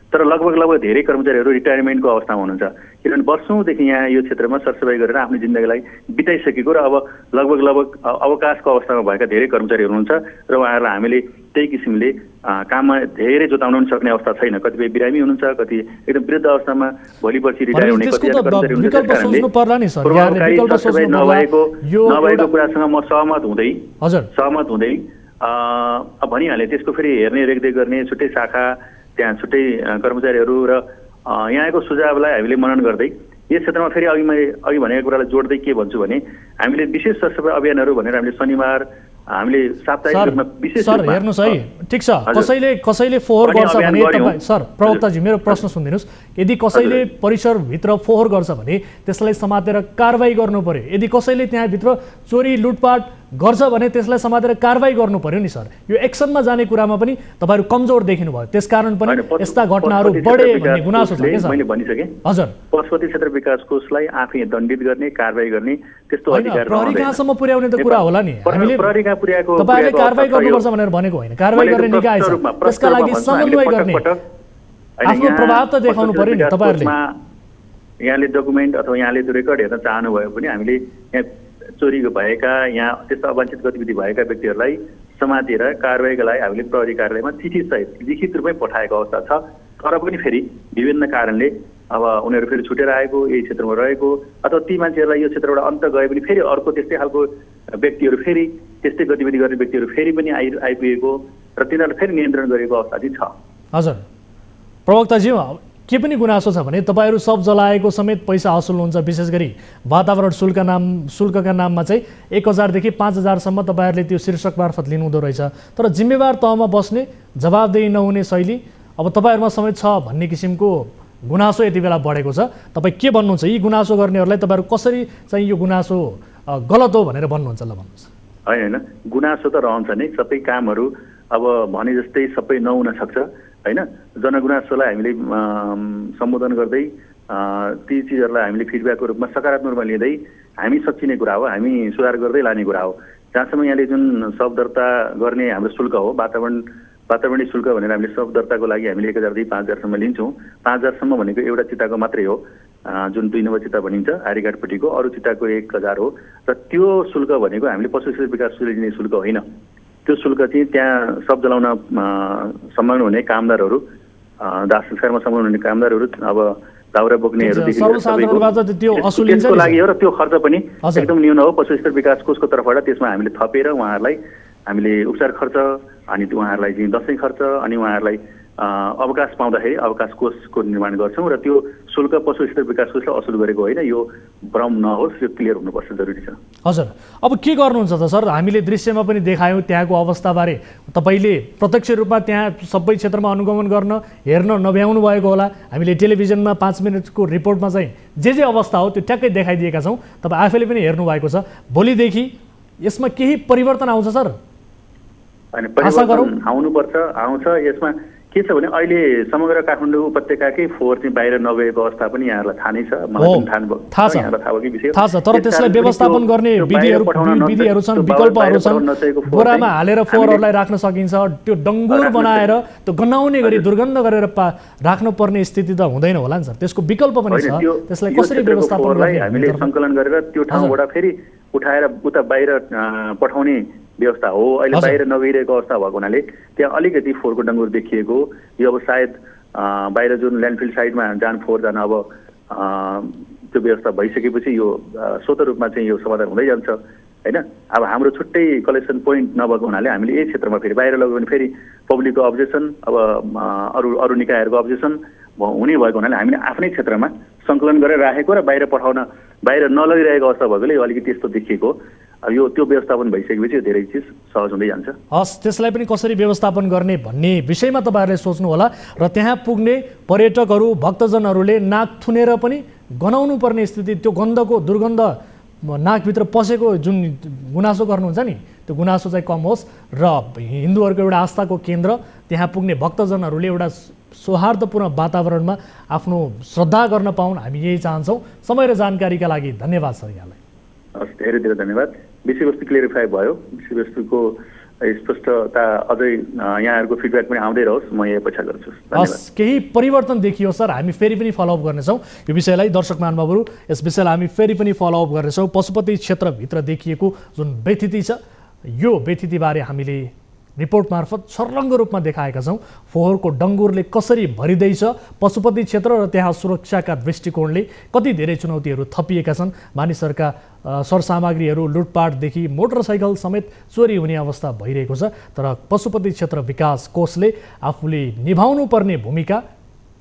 तर लगभग धेरै कर्मचारीहरू रिटायरमेन्टको अवस्थामा हुनुहुन्छ, किनभने वर्षौँदेखि यहाँ यो क्षेत्रमा सरसफाइ गरेर आफ्नो जिन्दगीलाई बिताइसकेको र अब लगभग अवकाशको अवस्थामा भएका धेरै कर्मचारीहरू हुनुहुन्छ र उहाँहरूलाई हामीले त्यही किसिमले काममा धेरै जोताउन पनि सक्ने अवस्था छैन। कतिपय बिरामी हुनुहुन्छ, कति एकदम वृद्ध अवस्थामा भोलि पर्सि रिटायर हुने कतिजना कर्मचारी हुनुहुन्छ। सरसफाइ नभएको कुरासँग म सहमत हुँदै भनिहालेँ। त्यसको फेरि हेर्ने रेखदेख गर्ने छुट्टै शाखा, त्यहाँ छुट्टै कर्मचारीहरू र यहाँको सुझावलाई हामीले मनन गर्दै यस क्षेत्रमा फेरि अघि भनेको कुरालाई जोड्दै के भन्छु भने हामीले विशेष सरसफाइ अभियानहरू भनेर हामीले शनिबार हामीले साप्ताहिक रूपमा विशेष हेर्नुहोस् है, ठिक छ, कसैले फोहोर गर्छ भने तपाईँ सर प्रवक्ताजी मेरो प्रश्न सुनिदिनुहोस्, यदि कसैले परिसरभित्र फोहोर गर्छ भने त्यसलाई समातेर कारबाही गर्नु पर्यो, यदि कसैले त्यहाँभित्र चोरी लुटपाट गर्छ भने त्यसलाई समातेर कारबाही गर्नु पर्यो नि सर। यो एक्सनमा जाने कुरामा पनि तपाईँहरू कमजोर देखिनु भयो, त्यसकारण पनि यस्ता घटनाहरू बढे भन्ने गुनासो छ के सर? मैले भनिसकेँ, हजुर, पशुपति क्षेत्र विकास कोषलाई आफै दण्डित गर्ने, कारबाही गर्ने त्यस्तो अधिकार प्रहरी कहाँसम्म पुर्याउने त कुरा होला नि, हामीले तपाईँले कारबाही गर्नुपर्छ भनेर भनेको होइन, कारबाही गर्ने निकाय छ, त्यसका लागि समन्वय गर्ने आफ्नो प्रभाव त देखाउनु पर्यो नि तपाईँहरूले। यहाँले डकुमेन्ट अथवा यहाँले त्यो रेकर्ड हेर्न चाहनुभयो भने हामीले यहाँ चोरी भएका, यहाँ त्यस्ता अवांछित गतिविधि भएका व्यक्तिहरूलाई समातेर कारबाहीका लागि हामीले प्रहरी कार्यालयमा चिठी सहित लिखित रूपमै पठाएको अवस्था छ। तर पनि फेरि विभिन्न कारणले अब उनीहरू फेरि छुटेर आएको, यही क्षेत्रमा रहेको, अथवा ती मान्छेहरूलाई यो क्षेत्रबाट अन्त गए पनि फेरि अर्को त्यस्तै खालको व्यक्तिहरू, फेरि त्यस्तै गतिविधि गर्ने व्यक्तिहरू फेरि पनि आइपुगेको र तिनीहरूलाई फेरि नियन्त्रण गरेको अवस्था चाहिँ छ। हजुर प्रवक्ताजी, के पनि गुनासो छ भने तपाईँहरू सब जलाएको समेत पैसा असुल हुन्छ, विशेष गरी वातावरण शुल्कका नाममा चाहिँ 1000देखि 5000सम्म तपाईँहरूले त्यो शीर्षक मार्फत लिनुहुँदो रहेछ, तर जिम्मेवार तहमा बस्ने, जवाबदेही नहुने शैली अब तपाईँहरूमा समेत छ भन्ने किसिमको गुनासो यति बेला बढेको छ। तपाईँ के भन्नुहुन्छ, यी गुनासो गर्नेहरूलाई तपाईँहरू कसरी चाहिँ यो गुनासो गलत हो भनेर भन्नुहुन्छ? ल भन्नुहोस्। होइन, गुनासो त रहन्छ नै, सबै कामहरू अब भने जस्तै सबै नहुन सक्छ होइन। जनगुनासोलाई हामीले सम्बोधन गर्दै ती चिजहरूलाई हामीले फिडब्याकको रूपमा सकारात्मक रूपमा लिँदै हामी सचिने कुरा हो, हामी सुधार गर्दै लाने कुरा हो। जहाँसम्म यहाँले जुन शव दर्ता गर्ने हाम्रो शुल्क हो, वातावरणीय शुल्क भनेर हामीले शव दर्ताको लागि हामीले 1000देखि 5000सम्म लिन्छौँ। 5000सम्म भनेको एउटा चिताको मात्रै हो, जुन 2 नम्बर चिता भनिन्छ आर्यघाटपट्टिको, अरू चिताको 1000 हो। र त्यो शुल्क भनेको हामीले पशु क्षेत्र विकासले लिने शुल्क होइन, त्यो शुल्क चाहिँ त्यहाँ शव जलाउन संलग्न हुने कामदारहरू, दाह संस्कारमा संलग्न हुने कामदारहरू, अब दाउरा बोक्नेहरूदेखि त्यसको लागि हो र त्यो खर्च पनि एकदम न्यून हो। पशु क्षेत्र विकास कोषको तर्फबाट त्यसमा हामीले थपेर उहाँहरूलाई हामीले उपचार खर्च, अनि उहाँहरूलाई चाहिँ दसैँ खर्च, अनि उहाँहरूलाई अवकाश पाउँदाखेरि अवकाश कोषको निर्माण गर्छौँ र त्यो शुल्क पशु क्षेत्र विकास कोषले असुल गरेको होइन। यो भ्रम नहोस्, यो क्लियर हुनुपर्छ, जरुरी छ। हजुर, अब के गर्नुहुन्छ त सर? हामीले दृश्यमा पनि देखायौँ त्यहाँको अवस्थाबारे, तपाईँले प्रत्यक्ष रूपमा त्यहाँ सबै क्षेत्रमा अनुगमन गर्न हेर्न नभ्याउनु भएको होला। हामीले टेलिभिजनमा 5 मिनटको रिपोर्टमा चाहिँ जे अवस्था हो त्यो ट्याक्कै देखाइदिएका छौँ, तपाईँ आफैले पनि हेर्नु भएको छ। भोलिदेखि यसमा केही परिवर्तन आउँछ सर? अनि परिवर्तन आउँछ। यसमा के छ भने अहिले समग्र काठमाडौँ उपत्यकाकै फोहोर चाहिँ बाहिर नगएको अवस्था पनि यहाँहरूलाई थाहा नै छ, मलाई थाहा छ, यहाँलाई थाहा भएको विषय थाहा छ। तर त्यसलाई व्यवस्थापन गर्ने विधिहरू छन्, विकल्पहरू छन्। बोरामा हालेर फोहोरहरूलाई राख्न सकिन्छ, त्यो डङ्गुर बनाएर त्यो गन्हाउने गरी दुर्गन्ध गरेर राख्नु पर्ने स्थिति त हुँदैन होला नि सर, त्यसको विकल्प पनि छ। त्यसलाई कसरी व्यवस्थापन गर्ने हामीले सङ्कलन गरेर त्यो ठाउँबाट फेरि उठाएर उता बाहिर पठाउने व्यवस्था हो। अहिले बाहिर नगइरहेको अवस्था भएको हुनाले त्यहाँ अलिकति फोहोरको डङ्गुर देखिएको, यो अब सायद बाहिर जुन ल्यान्डफिल साइडमा फोहोर जान अब त्यो व्यवस्था भइसकेपछि यो स्वतः रूपमा चाहिँ यो समाधान हुँदै जान्छ। होइन। अब हाम्रो छुट्टै कलेक्सन पोइन्ट नभएको हुनाले हामीले यही क्षेत्रमा फेरि बाहिर लग्यो भने फेरि पब्लिकको अब्जेक्सन, अब अरू निकायहरूको अब्जेक्सन हुने भएको हुनाले हामीले आफ्नै क्षेत्रमा सङ्कलन गरेर राखेको र बाहिर पठाउन बाहिर नलगिरहेको अवस्था भएकोले अलिकति यस्तो देखिएको। अब यो त्यो व्यवस्थापन भइसकेपछि धेरै चिज सहज हुँदै जान्छ। हस्, त्यसलाई पनि कसरी व्यवस्थापन गर्ने भन्ने विषयमा तपाईँहरूले सोच्नु होला र त्यहाँ पुग्ने पर्यटकहरू भक्तजनहरूले नाक थुनेर पनि गनाउनु पर्ने स्थिति, त्यो गन्धको दुर्गन्ध नाकभित्र पसेको जुन गुनासो गर्नुहुन्छ नि, त्यो गुनासो चाहिँ कम होस् र हिन्दूहरूको एउटा आस्थाको केन्द्र त्यहाँ पुग्ने भक्तजनहरूले एउटा सौहार्दपूर्ण वातावरणमा आफ्नो श्रद्धा गर्न पाउन्, हामी यही चाहन्छौँ। समय र जानकारीका लागि धन्यवाद सर यहाँलाई। हस्, धेरै धेरै धन्यवाद। विषयवस्तु क्लियरिफाई भयो, विषयवस्तुको स्पष्टता अझै यहाँहरूको फिडब्याक पनि आउँदै रहोस्, म यही अपेक्षा गर्छु। हस्, केही परिवर्तन देखियो सर, हामी फेरि पनि फलोअप गर्नेछौँ यो विषयलाई। दर्शक महानुभावहरू, यस विषयलाई हामी फेरि पनि फलोअप गर्नेछौँ। पशुपति क्षेत्रभित्र देखिएको जुन व्यथिति छ, यो व्यथितिबारे हामीले रिपोर्ट मार्फत छर्लङ्ग रूपमा देखाएका छौँ। फोहोरको डङ्गुरले कसरी भरिँदैछ पशुपति क्षेत्र र त्यहाँ सुरक्षाका दृष्टिकोणले कति धेरै चुनौतीहरू थपिएका छन्। मानिसहरूका सरसामग्रीहरू लुटपाटदेखि मोटरसाइकल समेत चोरी हुने अवस्था भइरहेको छ। तर पशुपति क्षेत्र विकास कोषले आफूले निभाउनु पर्ने भूमिका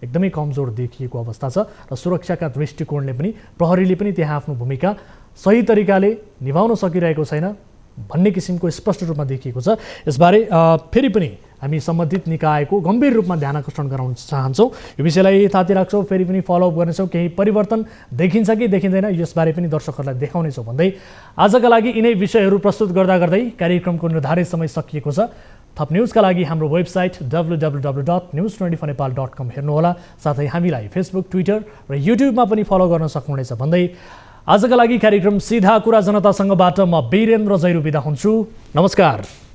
एकदमै कमजोर देखिएको अवस्था छ र सुरक्षाका दृष्टिकोणले पनि प्रहरीले पनि त्यहाँ आफ्नो भूमिका सही तरिकाले निभाउन सकिरहेको छैन भन्ने किसिमको स्पष्ट रूपमा देखिएको छ। यसबारे फेरि पनि हामी सम्बन्धित निकायको गम्भीर रूपमा ध्यान आकर्षण गराउन चाहन्छौँ। यो विषयलाई थाती राख्छौँ, फेरि पनि फलोअप गर्नेछौँ। केही परिवर्तन देखिन्छ कि देखिँदैन यसबारे पनि दर्शकहरूलाई देखाउनेछौँ भन्दै आजका लागि यिनै विषयहरू प्रस्तुत गर्दा गर्दै कार्यक्रमको निर्धारित समय सकिएको छ। थप न्युजका लागि हाम्रो वेबसाइट www.news24nepal.com हेर्नुहोला। साथै हामीलाई फेसबुक, ट्विटर र युट्युबमा पनि फलो गर्न सक्नुहुनेछ भन्दै आजका लागि कार्यक्रम सिधा कुरा जनतासँगबाट म वीरेन्द्र जैरू बिदा हुन्छु। नमस्कार।